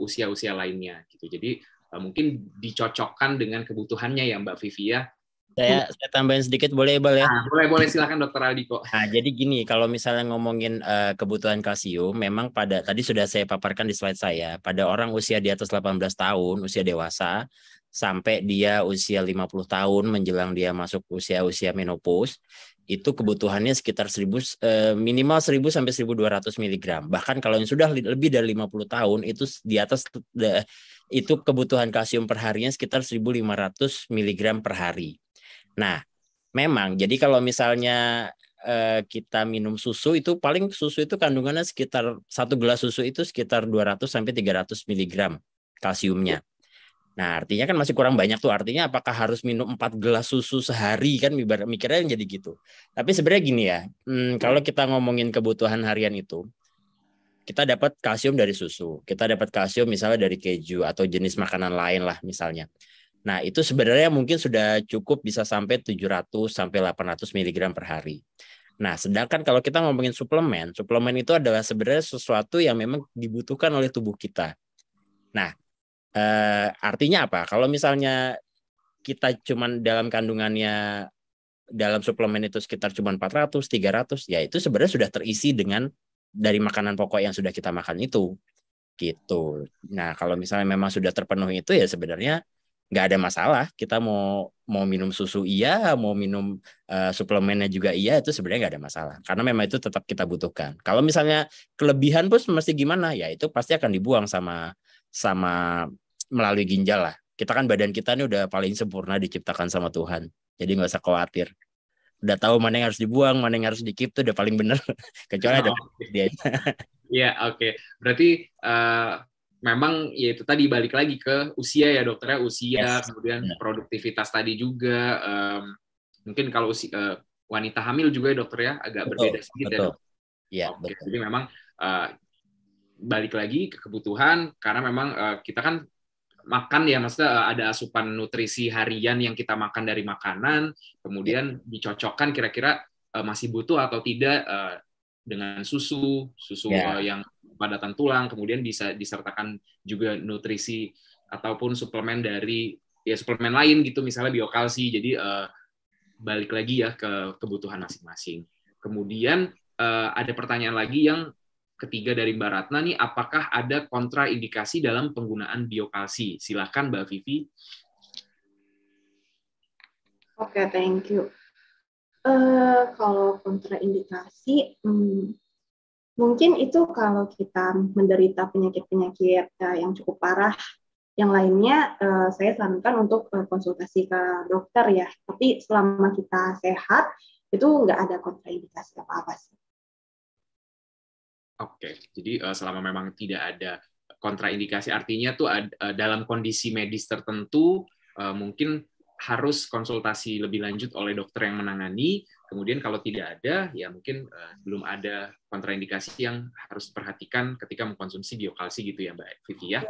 usia-usia lainnya gitu. Jadi mungkin dicocokkan dengan kebutuhannya ya Mbak Vivi ya. Saya tambahin sedikit boleh Bal ya? Boleh silakan Dr. Aldiko. Nah, jadi gini, kalau misalnya ngomongin kebutuhan kalsium, memang tadi sudah saya paparkan di slide saya, pada orang usia di atas 18 tahun, usia dewasa, sampai dia usia 50 tahun menjelang dia masuk usia menopause, itu kebutuhannya sekitar minimal 1000 sampai 1200 mg. Bahkan kalau yang sudah lebih dari 50 tahun itu di atas itu kebutuhan kalsium per harinya sekitar 1500 mg per hari. Nah, memang jadi kalau misalnya kita minum susu itu paling susu itu kandungannya sekitar 1 gelas susu itu sekitar 200 sampai 300 mg kalsiumnya. Nah, artinya kan masih kurang banyak tuh. Artinya apakah harus minum 4 gelas susu sehari kan mikirnya jadi gitu. Tapi sebenarnya gini ya, kalau kita ngomongin kebutuhan harian itu, kita dapat kalsium dari susu, kita dapat kalsium misalnya dari keju atau jenis makanan lain lah misalnya. Nah, itu sebenarnya mungkin sudah cukup bisa sampai 700 sampai 800 mg per hari. Nah, sedangkan kalau kita ngomongin suplemen itu adalah sebenarnya sesuatu yang memang dibutuhkan oleh tubuh kita. Nah, artinya apa? Kalau misalnya kita cuman dalam kandungannya dalam suplemen itu sekitar cuma 400, 300, ya itu sebenarnya sudah terisi dari makanan pokok yang sudah kita makan itu. Gitu. Nah, kalau misalnya memang sudah terpenuhi itu ya sebenarnya nggak ada masalah. Kita mau minum susu iya, mau minum suplemennya juga iya, itu sebenarnya nggak ada masalah. Karena memang itu tetap kita butuhkan. Kalau misalnya kelebihan pun mesti gimana? Ya itu pasti akan dibuang sama melalui ginjal lah. Kita kan badan kita ini udah paling sempurna diciptakan sama Tuhan. Jadi nggak usah khawatir. Udah tahu mana yang harus dibuang, mana yang harus di-keep, itu udah paling benar. Kecuali ada dia. Iya, oke. Berarti memang ya itu tadi balik lagi ke usia ya dokter ya, usia, kemudian produktivitas tadi juga. Mungkin kalau wanita hamil juga ya dokter ya agak berbeda sedikit ya dok. Iya, betul. Jadi memang balik lagi ke kebutuhan karena memang kita kan makan ya, maksudnya ada asupan nutrisi harian yang kita makan dari makanan, kemudian dicocokkan kira-kira masih butuh atau tidak dengan susu yang padatan tulang, kemudian bisa disertakan juga nutrisi ataupun suplemen dari suplemen lain gitu, misalnya biokalsi. Jadi balik lagi ya ke kebutuhan masing-masing. Kemudian ada pertanyaan lagi yang ketiga dari Mbak Ratna nih, apakah ada kontraindikasi dalam penggunaan biokalsi? Silakan Mbak Vivi. Oke, thank you. Kalau kontraindikasi, mungkin itu kalau kita menderita penyakit-penyakit yang cukup parah, yang lainnya saya sarankan untuk konsultasi ke dokter ya. Tapi selama kita sehat, itu nggak ada kontraindikasi apa-apa sih. Oke, jadi selama memang tidak ada kontraindikasi, artinya tuh dalam kondisi medis tertentu mungkin harus konsultasi lebih lanjut oleh dokter yang menangani. Kemudian kalau tidak ada, ya mungkin belum ada kontraindikasi yang harus diperhatikan ketika mengkonsumsi biokalsi gitu ya, Mbak Vivi ya.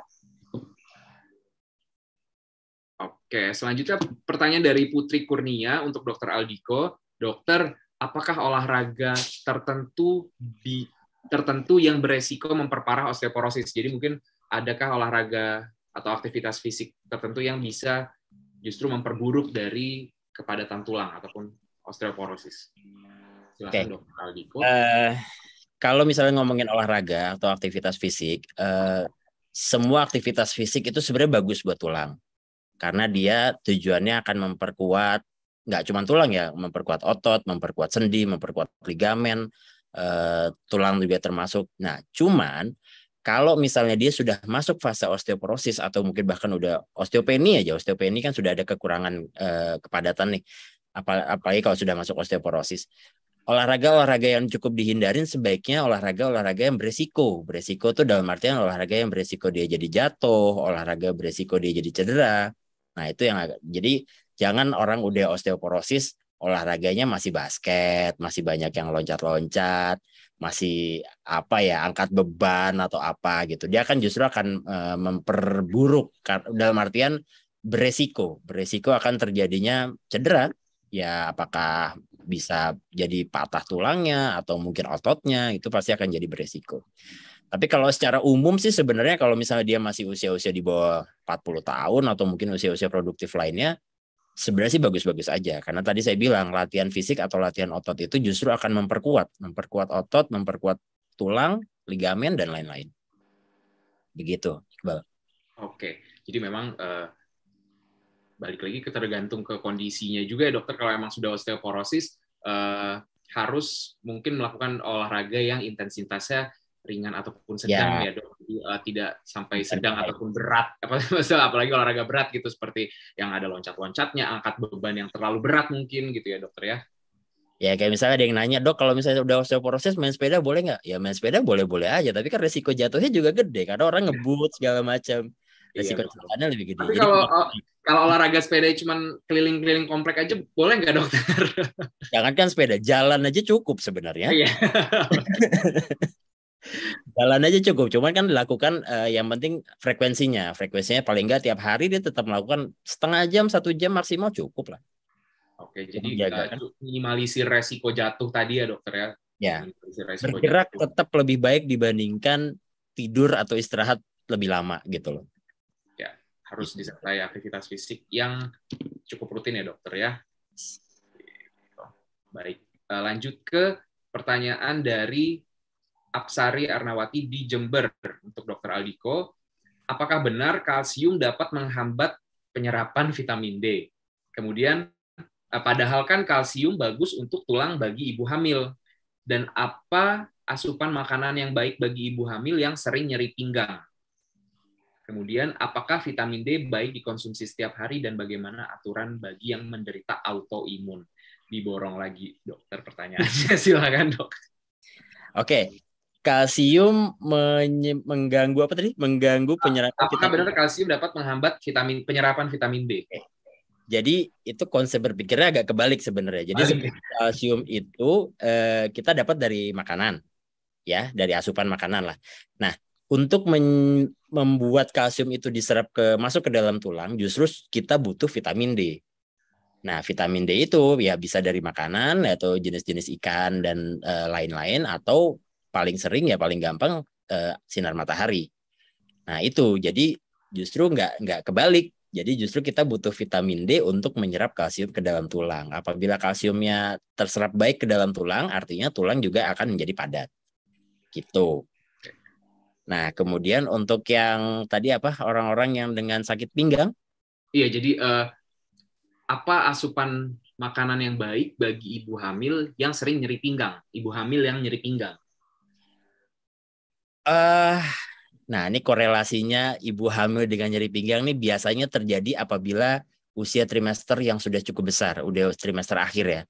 Oke, selanjutnya pertanyaan dari Putri Kurnia untuk Dokter Aldiko. Dokter, apakah olahraga tertentu yang beresiko memperparah osteoporosis? Jadi mungkin adakah olahraga atau aktivitas fisik tertentu yang bisa justru memperburuk dari kepadatan tulang ataupun osteoporosis? Silakan Dokter Aldiko. Kalau misalnya ngomongin olahraga atau aktivitas fisik, semua aktivitas fisik itu sebenarnya bagus buat tulang. Karena dia tujuannya akan memperkuat, nggak cuma tulang ya, memperkuat otot, memperkuat sendi, memperkuat ligamen, tulang juga termasuk. Nah, cuman kalau misalnya dia sudah masuk fase osteoporosis atau mungkin bahkan udah osteopeni aja, osteopeni kan sudah ada kekurangan kepadatan nih, apalagi kalau sudah masuk osteoporosis. Olahraga yang cukup dihindarin sebaiknya olahraga yang beresiko. Beresiko tuh dalam artian olahraga yang beresiko dia jadi jatuh, olahraga beresiko dia jadi cedera. Nah, itu yang jadi jangan orang udah osteoporosis olahraganya masih basket, masih banyak yang loncat-loncat, masih angkat beban atau apa gitu. Dia kan justru akan memperburuk dalam artian beresiko akan terjadinya cedera. Ya apakah bisa jadi patah tulangnya atau mungkin ototnya, itu pasti akan jadi beresiko. Tapi kalau secara umum sih sebenarnya kalau misalnya dia masih usia-usia di bawah 40 tahun atau mungkin usia-usia produktif lainnya, sebenarnya sih bagus-bagus aja. Karena tadi saya bilang latihan fisik atau latihan otot itu justru akan memperkuat otot, memperkuat tulang, ligamen, dan lain-lain. Begitu, Iqbal. Oke, jadi memang balik lagi tergantung ke kondisinya juga ya dokter. Kalau emang sudah osteoporosis, harus mungkin melakukan olahraga yang intensitasnya ringan ataupun sedang ya dok, tidak sampai sedang ataupun berat, apalagi olahraga berat gitu seperti yang ada loncat-loncatnya, angkat beban yang terlalu berat mungkin gitu ya dokter ya. Ya kayak misalnya ada yang nanya, dok kalau misalnya udah osteoporosis main sepeda boleh nggak? Ya main sepeda boleh-boleh aja, tapi kan resiko jatuhnya juga gede karena orang ngebut segala macam, resiko ceritanya lebih gede. Tapi kalau olahraga sepeda cuma keliling-keliling komplek aja boleh nggak dokter? Jangan kan sepeda, jalan aja cukup sebenarnya. Iya. Jalan aja cukup, cuman kan dilakukan yang penting frekuensinya paling nggak tiap hari dia tetap melakukan setengah jam, 1 jam maksimal cukup lah. Oke, jadi minimalisir resiko jatuh tadi ya dokter ya. Ya, bergerak tetap lebih baik dibandingkan tidur atau istirahat lebih lama gitu loh. Ya, harus disertai aktivitas fisik yang cukup rutin ya dokter ya. Baik, lanjut ke pertanyaan dari Apsari Arnawati di Jember untuk Dokter Aldiko. Apakah benar kalsium dapat menghambat penyerapan vitamin D? Kemudian, padahal kan kalsium bagus untuk tulang bagi ibu hamil. Dan apa asupan makanan yang baik bagi ibu hamil yang sering nyeri pinggang? Kemudian, apakah vitamin D baik dikonsumsi setiap hari dan bagaimana aturan bagi yang menderita autoimun? Diborong lagi, dokter, pertanyaannya. Silakan, dok. Oke. Kalsium mengganggu apa tadi? Mengganggu penyerapan apakah benar kalsium dapat menghambat penyerapan vitamin D? Jadi itu konsep berpikirnya agak kebalik sebenarnya. Jadi kalsium itu kita dapat dari makanan, ya, dari asupan makanan lah. Nah, untuk membuat kalsium itu diserap masuk ke dalam tulang, justru kita butuh vitamin D. Nah, vitamin D itu ya bisa dari makanan atau jenis-jenis ikan dan lain-lain, atau paling sering ya paling gampang sinar matahari. Nah itu jadi justru nggak kebalik. Jadi justru kita butuh vitamin D untuk menyerap kalsium ke dalam tulang. Apabila kalsiumnya terserap baik ke dalam tulang, artinya tulang juga akan menjadi padat. Gitu. Nah kemudian untuk yang tadi orang-orang yang dengan sakit pinggang? Iya, jadi apa asupan makanan yang baik bagi ibu hamil yang sering nyeri pinggang? Ibu hamil yang nyeri pinggang. Nah ini korelasinya ibu hamil dengan nyeri pinggang ini biasanya terjadi apabila usia trimester yang sudah cukup besar, udah trimester akhir ya.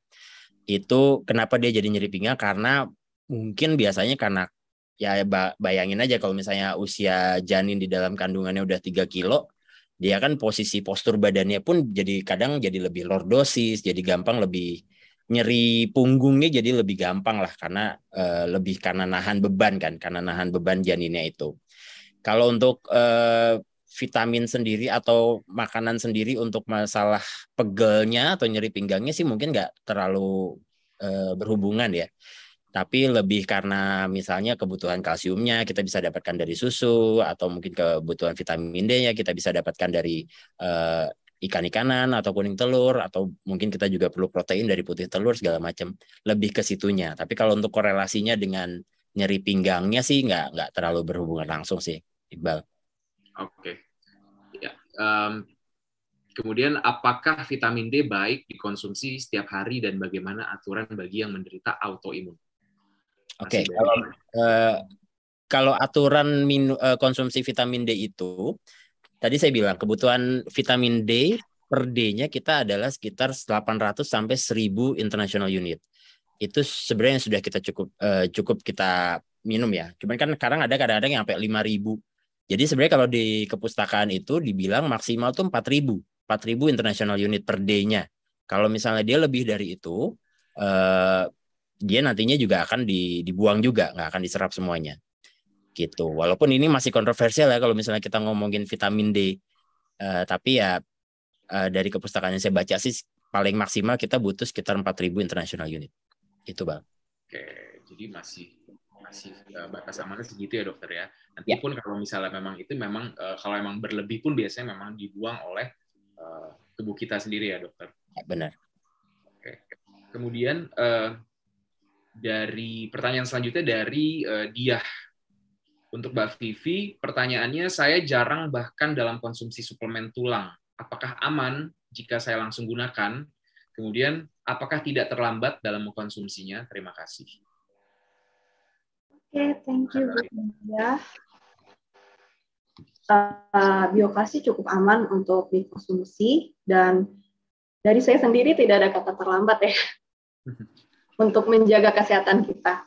Itu kenapa dia jadi nyeri pinggang? Karena mungkin biasanya karena ya bayangin aja kalau misalnya usia janin di dalam kandungannya udah 3 kilo, dia kan posisi postur badannya pun jadi kadang jadi lebih lordosis, jadi gampang lebih nyeri punggungnya, jadi lebih gampang lah karena lebih karena nahan beban kan, karena nahan beban janinnya itu. Kalau untuk vitamin sendiri atau makanan sendiri untuk masalah pegelnya atau nyeri pinggangnya sih mungkin nggak terlalu berhubungan ya. Tapi lebih karena misalnya kebutuhan kalsiumnya kita bisa dapatkan dari susu, atau mungkin kebutuhan vitamin D-nya kita bisa dapatkan dari ikan-ikanan atau kuning telur, atau mungkin kita juga perlu protein dari putih telur segala macam. Lebih ke situnya. Tapi kalau untuk korelasinya dengan nyeri pinggangnya sih nggak terlalu berhubungan langsung sih, Iqbal. Oke. Ya. Kemudian apakah vitamin D baik dikonsumsi setiap hari dan bagaimana aturan bagi yang menderita autoimun? Oke, kalau aturan konsumsi vitamin D itu, tadi saya bilang kebutuhan vitamin D per D-nya kita adalah sekitar 800 sampai 1000 international unit. Itu sebenarnya sudah kita cukup kita minum ya. Cuman kan sekarang ada kadang-kadang yang sampai 5000. Jadi sebenarnya kalau di kepustakaan itu dibilang maksimal tuh 4000 international unit per day-nya. Kalau misalnya dia lebih dari itu, dia nantinya juga akan dibuang juga, nggak akan diserap semuanya. Gitu. Walaupun ini masih kontroversial ya kalau misalnya kita ngomongin vitamin D. Tapi ya dari kepustakaan yang saya baca sih paling maksimal kita butuh sekitar 4000 international unit. Itu, Bang. Oke, jadi masih batas amannya segitu ya dokter ya. Nanti pun kalau misalnya memang itu kalau memang berlebih pun biasanya memang dibuang oleh tubuh kita sendiri ya dokter. Ya, benar. Oke. Kemudian dari pertanyaan selanjutnya dari Diah. Untuk Mbak Vivi, pertanyaannya, saya jarang bahkan dalam konsumsi suplemen tulang. Apakah aman jika saya langsung gunakan? Kemudian, apakah tidak terlambat dalam mengkonsumsinya? Terima kasih. Oke, thank you Bu Nadia. Biokalsi cukup aman untuk dikonsumsi, dan dari saya sendiri tidak ada kata terlambat ya untuk menjaga kesehatan kita.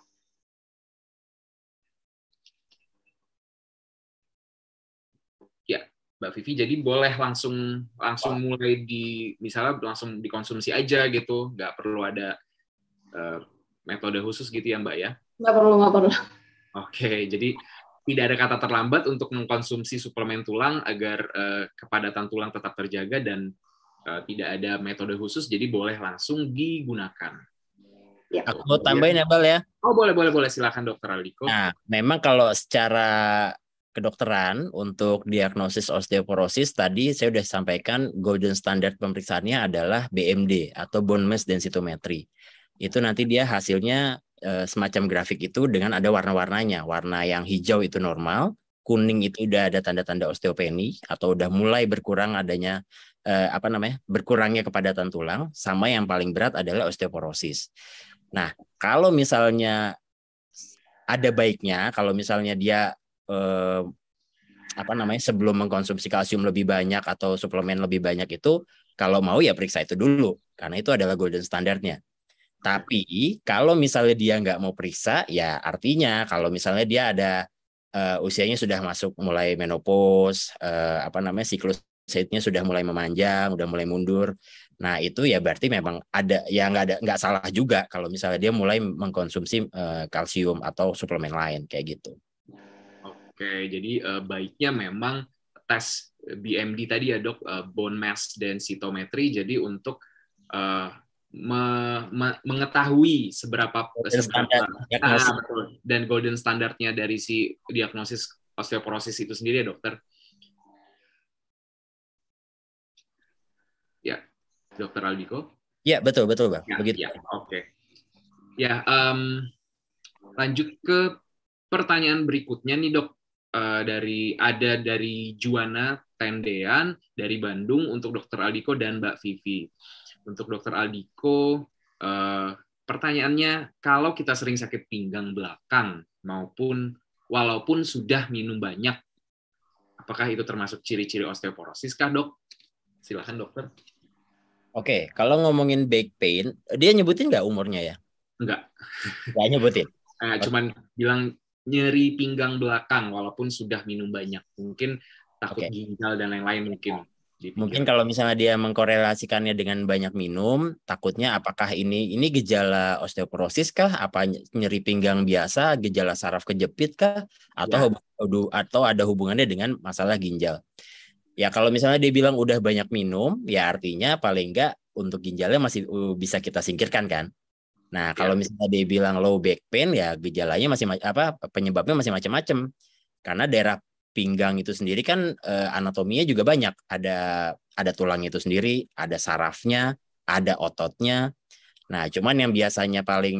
Ya, Mbak Vivi, jadi boleh langsung mulai misalnya langsung dikonsumsi aja gitu, nggak perlu ada metode khusus gitu ya Mbak ya? Nggak perlu. Oke, jadi tidak ada kata terlambat untuk mengkonsumsi suplemen tulang agar kepadatan tulang tetap terjaga dan tidak ada metode khusus, jadi boleh langsung digunakan. Ya. Aku tambahin ya, Bal ya. Oh, boleh. Silakan Dokter Aldiko. Nah, memang kalau secara kedokteran untuk diagnosis osteoporosis tadi saya sudah sampaikan golden standard pemeriksaannya adalah BMD atau bone mass densitometry. Itu nanti dia hasilnya semacam grafik itu dengan ada warna-warnanya. Warna yang hijau itu normal, kuning itu udah ada tanda-tanda osteopeni atau udah mulai berkurang adanya berkurangnya kepadatan tulang, sama yang paling berat adalah osteoporosis. Nah, kalau misalnya ada baiknya kalau misalnya dia sebelum mengkonsumsi kalsium lebih banyak atau suplemen lebih banyak itu, kalau mau ya periksa itu dulu karena itu adalah golden standardnya. Tapi kalau misalnya dia nggak mau periksa, ya artinya kalau misalnya dia ada usianya sudah masuk mulai menopause, siklus haidnya sudah mulai memanjang, udah mulai mundur. Nah itu ya berarti memang ada ya nggak salah juga kalau misalnya dia mulai mengkonsumsi kalsium atau suplemen lain kayak gitu. Oke, jadi baiknya memang tes BMD tadi ya dok, bone mass densitometry. Jadi untuk mengetahui seberapa betul, dan golden standardnya dari si diagnosis osteoporosis itu sendiri ya dokter. Ya, Dokter Aldiko. Ya betul Bang. Ya, begitu. Ya, oke. Ya, lanjut ke pertanyaan berikutnya nih dok, dari Juana Tendean dari Bandung untuk Dokter Aldiko dan Mbak Vivi. Untuk Dokter Aldiko, pertanyaannya, kalau kita sering sakit pinggang belakang walaupun sudah minum banyak, apakah itu termasuk ciri-ciri osteoporosis kah dok? Silakan dokter. Oke, kalau ngomongin back pain, dia nyebutin nggak umurnya ya? Enggak. Nggak nyebutin. Cuman bilang nyeri pinggang belakang walaupun sudah minum banyak. Mungkin takut Oke. ginjal dan lain-lain mungkin. Mungkin kalau misalnya dia mengkorelasikannya dengan banyak minum, takutnya apakah ini gejala osteoporosis kah? Apa nyeri pinggang biasa, gejala saraf kejepit kah? Atau ada hubungannya dengan masalah ginjal? Ya kalau misalnya dia bilang udah banyak minum, ya artinya paling enggak untuk ginjalnya masih bisa kita singkirkan kan. Nah kalau misalnya dia bilang low back pain, ya gejalanya penyebabnya masih macam-macam. Karena daerah pinggang itu sendiri kan anatominya juga banyak. Ada tulang itu sendiri, ada sarafnya, ada ototnya. Nah, cuman yang biasanya paling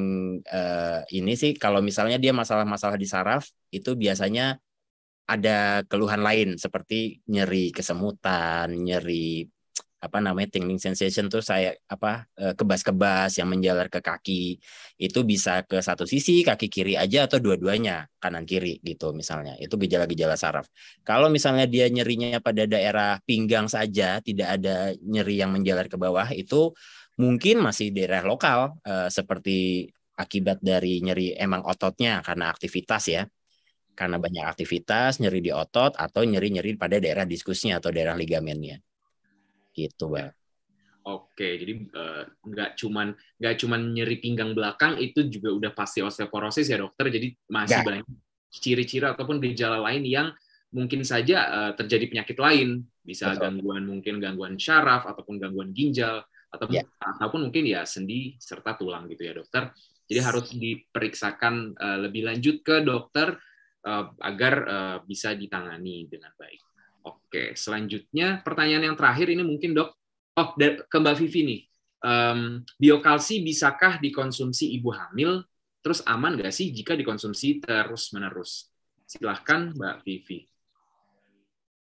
ini sih kalau misalnya dia masalah-masalah di saraf itu biasanya ada keluhan lain seperti nyeri kesemutan, nyeri tingling sensation tuh kebas-kebas yang menjalar ke kaki. Itu bisa ke satu sisi, kaki kiri aja atau dua-duanya, kanan kiri gitu misalnya. Itu gejala-gejala saraf. Kalau misalnya dia nyerinya pada daerah pinggang saja, tidak ada nyeri yang menjalar ke bawah, itu mungkin masih daerah lokal seperti akibat dari nyeri emang ototnya karena aktivitas ya. Karena banyak aktivitas, nyeri di otot atau nyeri-nyeri pada daerah diskusnya atau daerah ligamennya. Gitu, Bang. Oke, jadi nggak cuman nyeri pinggang belakang itu juga udah pasti osteoporosis ya dokter. Jadi masih banyak ciri-ciri ataupun gejala lain yang mungkin saja terjadi penyakit lain, bisa gangguan syaraf ataupun gangguan ginjal ataupun mungkin ya sendi serta tulang gitu ya dokter. Jadi harus diperiksakan lebih lanjut ke dokter agar bisa ditangani dengan baik. Oke, selanjutnya pertanyaan yang terakhir ini mungkin dok. Ke Mbak Vivi nih. Biokalsi bisakah dikonsumsi ibu hamil? Terus aman nggak sih jika dikonsumsi terus-menerus? Silahkan Mbak Vivi.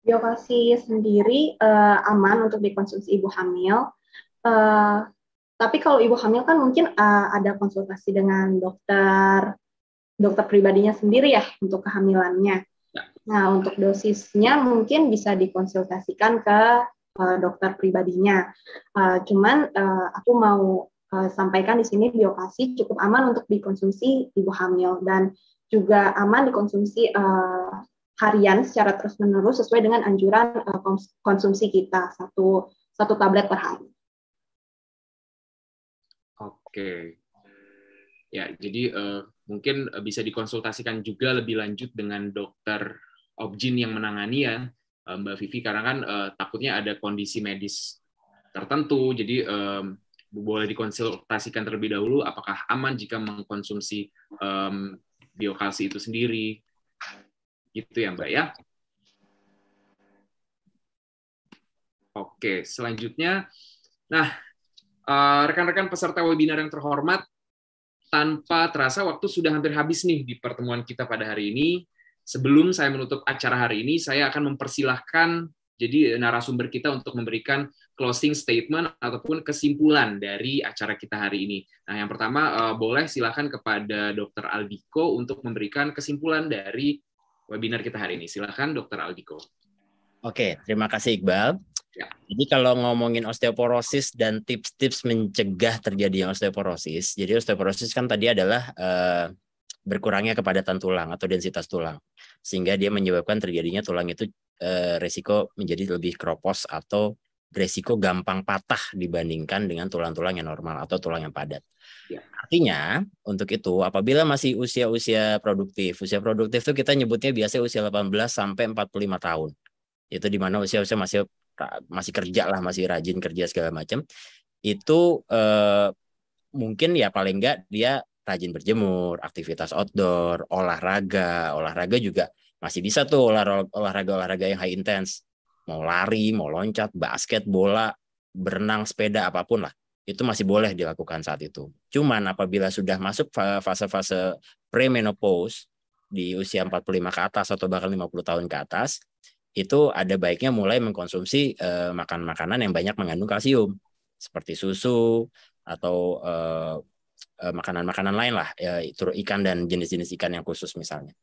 Biokalsi sendiri aman untuk dikonsumsi ibu hamil. Tapi kalau ibu hamil kan mungkin ada konsultasi dengan dokter pribadinya sendiri ya untuk kehamilannya. Nah, untuk dosisnya mungkin bisa dikonsultasikan ke dokter pribadinya. Cuman aku mau sampaikan di sini biokalsi cukup aman untuk dikonsumsi ibu hamil dan juga aman dikonsumsi harian secara terus-menerus sesuai dengan anjuran konsumsi kita, satu tablet per hari. Oke. Ya, jadi mungkin bisa dikonsultasikan juga lebih lanjut dengan dokter Obgyn yang menangani ya, Mbak Vivi, karena kan takutnya ada kondisi medis tertentu, jadi boleh dikonsultasikan terlebih dahulu apakah aman jika mengkonsumsi biokalsi itu sendiri, gitu ya Mbak ya. Oke, selanjutnya, nah rekan-rekan peserta webinar yang terhormat, tanpa terasa waktu sudah hampir habis nih di pertemuan kita pada hari ini. Sebelum saya menutup acara hari ini, saya akan mempersilahkan jadi narasumber kita untuk memberikan closing statement ataupun kesimpulan dari acara kita hari ini. Nah, yang pertama boleh silakan kepada Dr. Aldiko untuk memberikan kesimpulan dari webinar kita hari ini. Silakan Dr. Aldiko. Oke, terima kasih Iqbal. Ya. Jadi kalau ngomongin osteoporosis dan tips-tips mencegah terjadinya osteoporosis, jadi osteoporosis kan tadi adalah berkurangnya kepadatan tulang atau densitas tulang, sehingga dia menyebabkan terjadinya tulang itu resiko menjadi lebih keropos atau resiko gampang patah dibandingkan dengan tulang-tulang yang normal atau tulang yang padat. Ya. Artinya untuk itu apabila masih usia produktif itu kita nyebutnya biasanya usia 18 sampai 45 tahun. Itu di mana usia-usia masih kerja lah, masih rajin kerja segala macam. Itu mungkin ya paling enggak dia rajin berjemur, aktivitas outdoor, olahraga juga masih bisa tuh olahraga yang high intense, mau lari, mau loncat, basket, bola, berenang, sepeda, apapun lah, itu masih boleh dilakukan saat itu. Cuman apabila sudah masuk fase-fase premenopause di usia 45 ke atas atau bahkan 50 tahun ke atas, itu ada baiknya mulai mengkonsumsi makanan-makanan yang banyak mengandung kalsium, seperti susu atau makanan-makanan lain lah, ya, itu ikan dan jenis-jenis ikan yang khusus misalnya.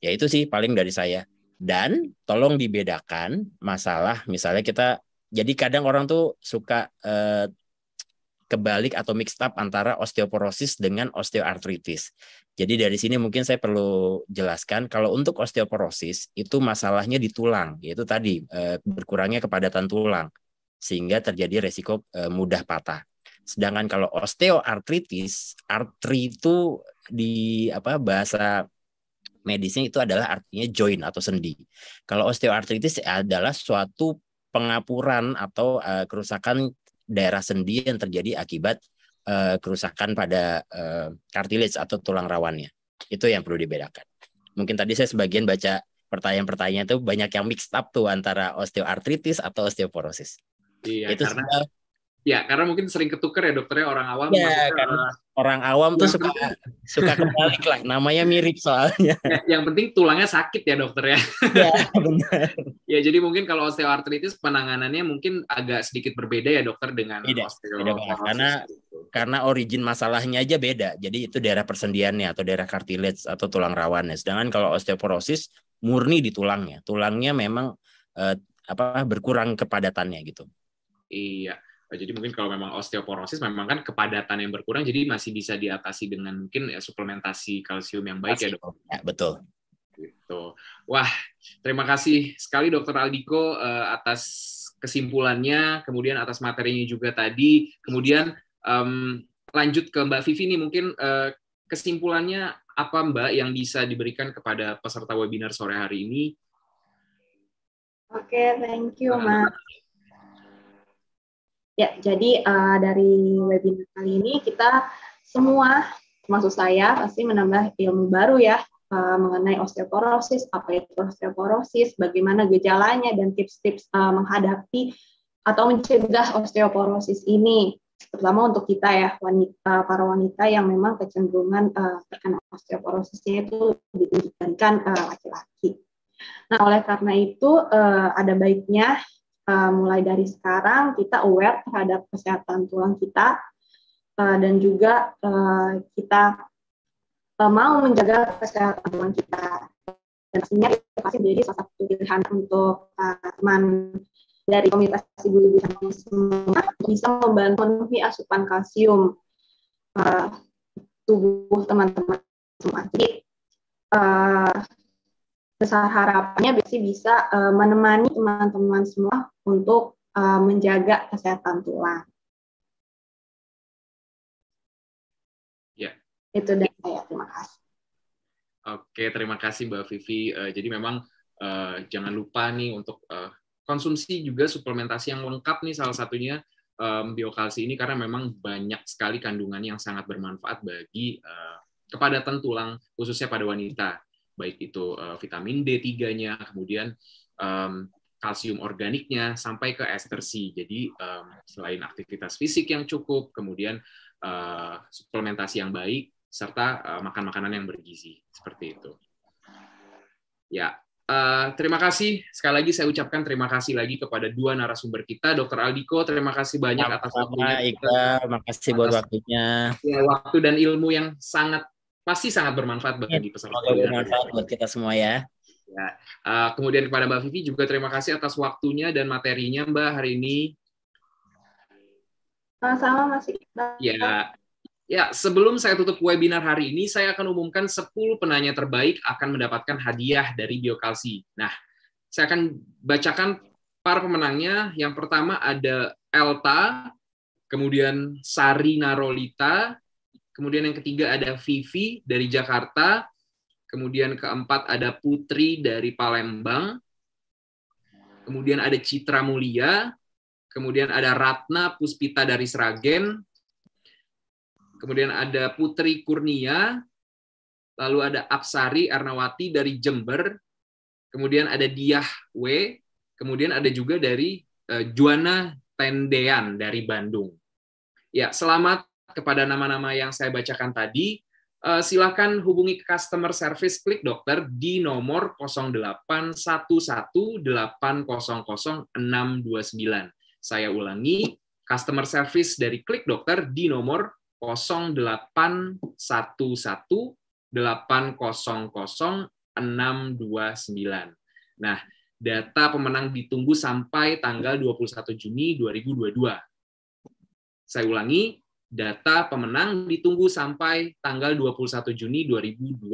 Ya itu sih paling dari saya. Dan tolong dibedakan masalah misalnya jadi kadang orang tuh suka kebalik atau mixed up antara osteoporosis dengan osteoartritis. Jadi dari sini mungkin saya perlu jelaskan kalau untuk osteoporosis itu masalahnya di tulang, yaitu tadi berkurangnya kepadatan tulang sehingga terjadi resiko mudah patah. Sedangkan kalau osteoartritis, artri itu di bahasa medisnya itu adalah artinya joint atau sendi. Kalau osteoartritis adalah suatu pengapuran atau kerusakan daerah sendi yang terjadi akibat kerusakan pada cartilage atau tulang rawannya. Itu yang perlu dibedakan. Mungkin tadi saya sebagian baca pertanyaan-pertanyaan itu banyak yang mixed up tuh antara osteoartritis atau osteoporosis. Iya, itu karena mungkin sering ketukar ya dokternya, orang awam. Ya, karena orang awam tuh suka kebalik lah. Namanya mirip soalnya. Yang penting tulangnya sakit ya dokter ya. Ya, benar. Ya, jadi mungkin kalau osteoartritis penanganannya mungkin agak sedikit berbeda ya dokter dengan osteoporosis. Karena origin masalahnya aja beda. Jadi itu daerah persendiannya atau daerah cartilage atau tulang rawannya. Sedangkan kalau osteoporosis murni di tulangnya. Tulangnya memang berkurang kepadatannya gitu. Iya. Jadi mungkin kalau memang osteoporosis memang kan kepadatan yang berkurang, jadi masih bisa diatasi dengan mungkin suplementasi kalsium yang baik ya dok. Ya, betul. Gitu. Wah, terima kasih sekali Dokter Aldiko atas kesimpulannya, kemudian atas materinya juga tadi. Kemudian lanjut ke Mbak Vivi nih, mungkin kesimpulannya apa Mbak yang bisa diberikan kepada peserta webinar sore hari ini? Oke, thank you Mas. Ya, jadi dari webinar kali ini kita semua, termasuk saya, pasti menambah ilmu baru ya mengenai osteoporosis, apa itu osteoporosis, bagaimana gejalanya, dan tips-tips menghadapi atau mencegah osteoporosis ini, terutama untuk kita ya, para wanita yang memang kecenderungan terkena osteoporosisnya itu lebih tinggi dibandingkan laki-laki. Nah, oleh karena itu ada baiknya mulai dari sekarang kita aware terhadap kesehatan tulang kita dan juga kita mau menjaga kesehatan tulang kita. Dan pastinya itu pasti menjadi salah satu pilihan untuk teman dari komunitas ibu semua bisa membantu memenuhi asupan kalsium tubuh teman-teman semua. Jadi besar harapannya bisa menemani teman-teman semua untuk menjaga kesehatan tulang. Ya. Itu dari saya. Terima kasih. Oke, terima kasih Mbak Vivi. Jadi memang jangan lupa nih untuk konsumsi juga suplementasi yang lengkap nih, salah satunya biokalsi ini, karena memang banyak sekali kandungan yang sangat bermanfaat bagi kepadatan tulang, khususnya pada wanita. Baik itu vitamin D3-nya, kemudian kalsium organiknya, sampai ke ester C. Jadi selain aktivitas fisik yang cukup, kemudian suplementasi yang baik, serta makan makanan yang bergizi. Seperti itu. Ya, terima kasih. Sekali lagi saya ucapkan terima kasih lagi kepada dua narasumber kita. Dr. Aldiko, terima kasih banyak atas waktunya. Terima kasih buat waktunya. Ya, waktu dan ilmu yang pasti sangat bermanfaat bagi peserta. Semoga bermanfaat buat kita semua ya. Ya. Kemudian kepada Mbak Vivi juga terima kasih atas waktunya dan materinya Mbak hari ini. Sama-sama Mas Iqbal. Ya, sebelum saya tutup webinar hari ini, saya akan umumkan 10 penanya terbaik akan mendapatkan hadiah dari Biokalsi. Nah, saya akan bacakan para pemenangnya. Yang pertama ada Elta, kemudian Sari Narolita, kemudian yang ketiga ada Vivi dari Jakarta, kemudian keempat ada Putri dari Palembang, kemudian ada Citra Mulia, kemudian ada Ratna Puspita dari Sragen, kemudian ada Putri Kurnia, lalu ada Apsari Arnawati dari Jember, kemudian ada Diah W, kemudian ada juga dari Juana Tendean dari Bandung. Ya, selamat kepada nama-nama yang saya bacakan tadi. Silakan hubungi customer service Klik Dokter di nomor 0811800629. Saya ulangi, customer service dari Klik Dokter di nomor 0811800629. Nah, data pemenang ditunggu sampai tanggal 21 Juni 2022. Saya ulangi, data pemenang ditunggu sampai tanggal 21 Juni 2022.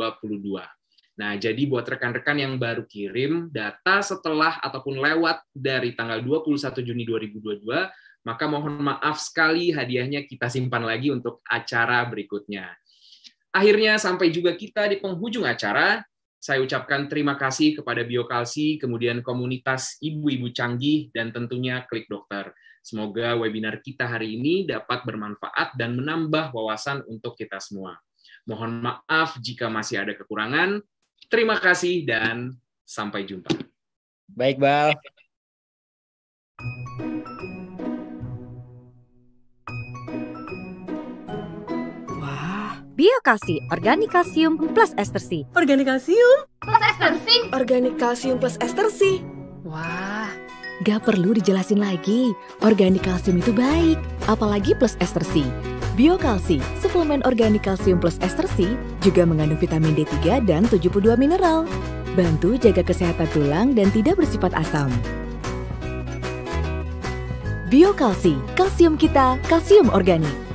Nah, jadi buat rekan-rekan yang baru kirim data setelah ataupun lewat dari tanggal 21 Juni 2022, maka mohon maaf sekali hadiahnya kita simpan lagi untuk acara berikutnya. Akhirnya sampai juga kita di penghujung acara. Saya ucapkan terima kasih kepada Biokalsi, kemudian komunitas ibu-ibu canggih, dan tentunya Klik Dokter. Semoga webinar kita hari ini dapat bermanfaat dan menambah wawasan untuk kita semua. Mohon maaf jika masih ada kekurangan. Terima kasih dan sampai jumpa. Baik, Bal. Biokalsi, Organik Kalsium plus Ester C. Organik kalsium Plus Ester C. Organik kalsium plus ester C. Wah, gak perlu dijelasin lagi. Organik kalsium itu baik, apalagi plus Ester C. Biokalsi, suplemen organik kalsium plus Ester C, juga mengandung vitamin D3 dan 72 mineral. Bantu jaga kesehatan tulang dan tidak bersifat asam. Biokalsi, kalsium kita, kalsium organik.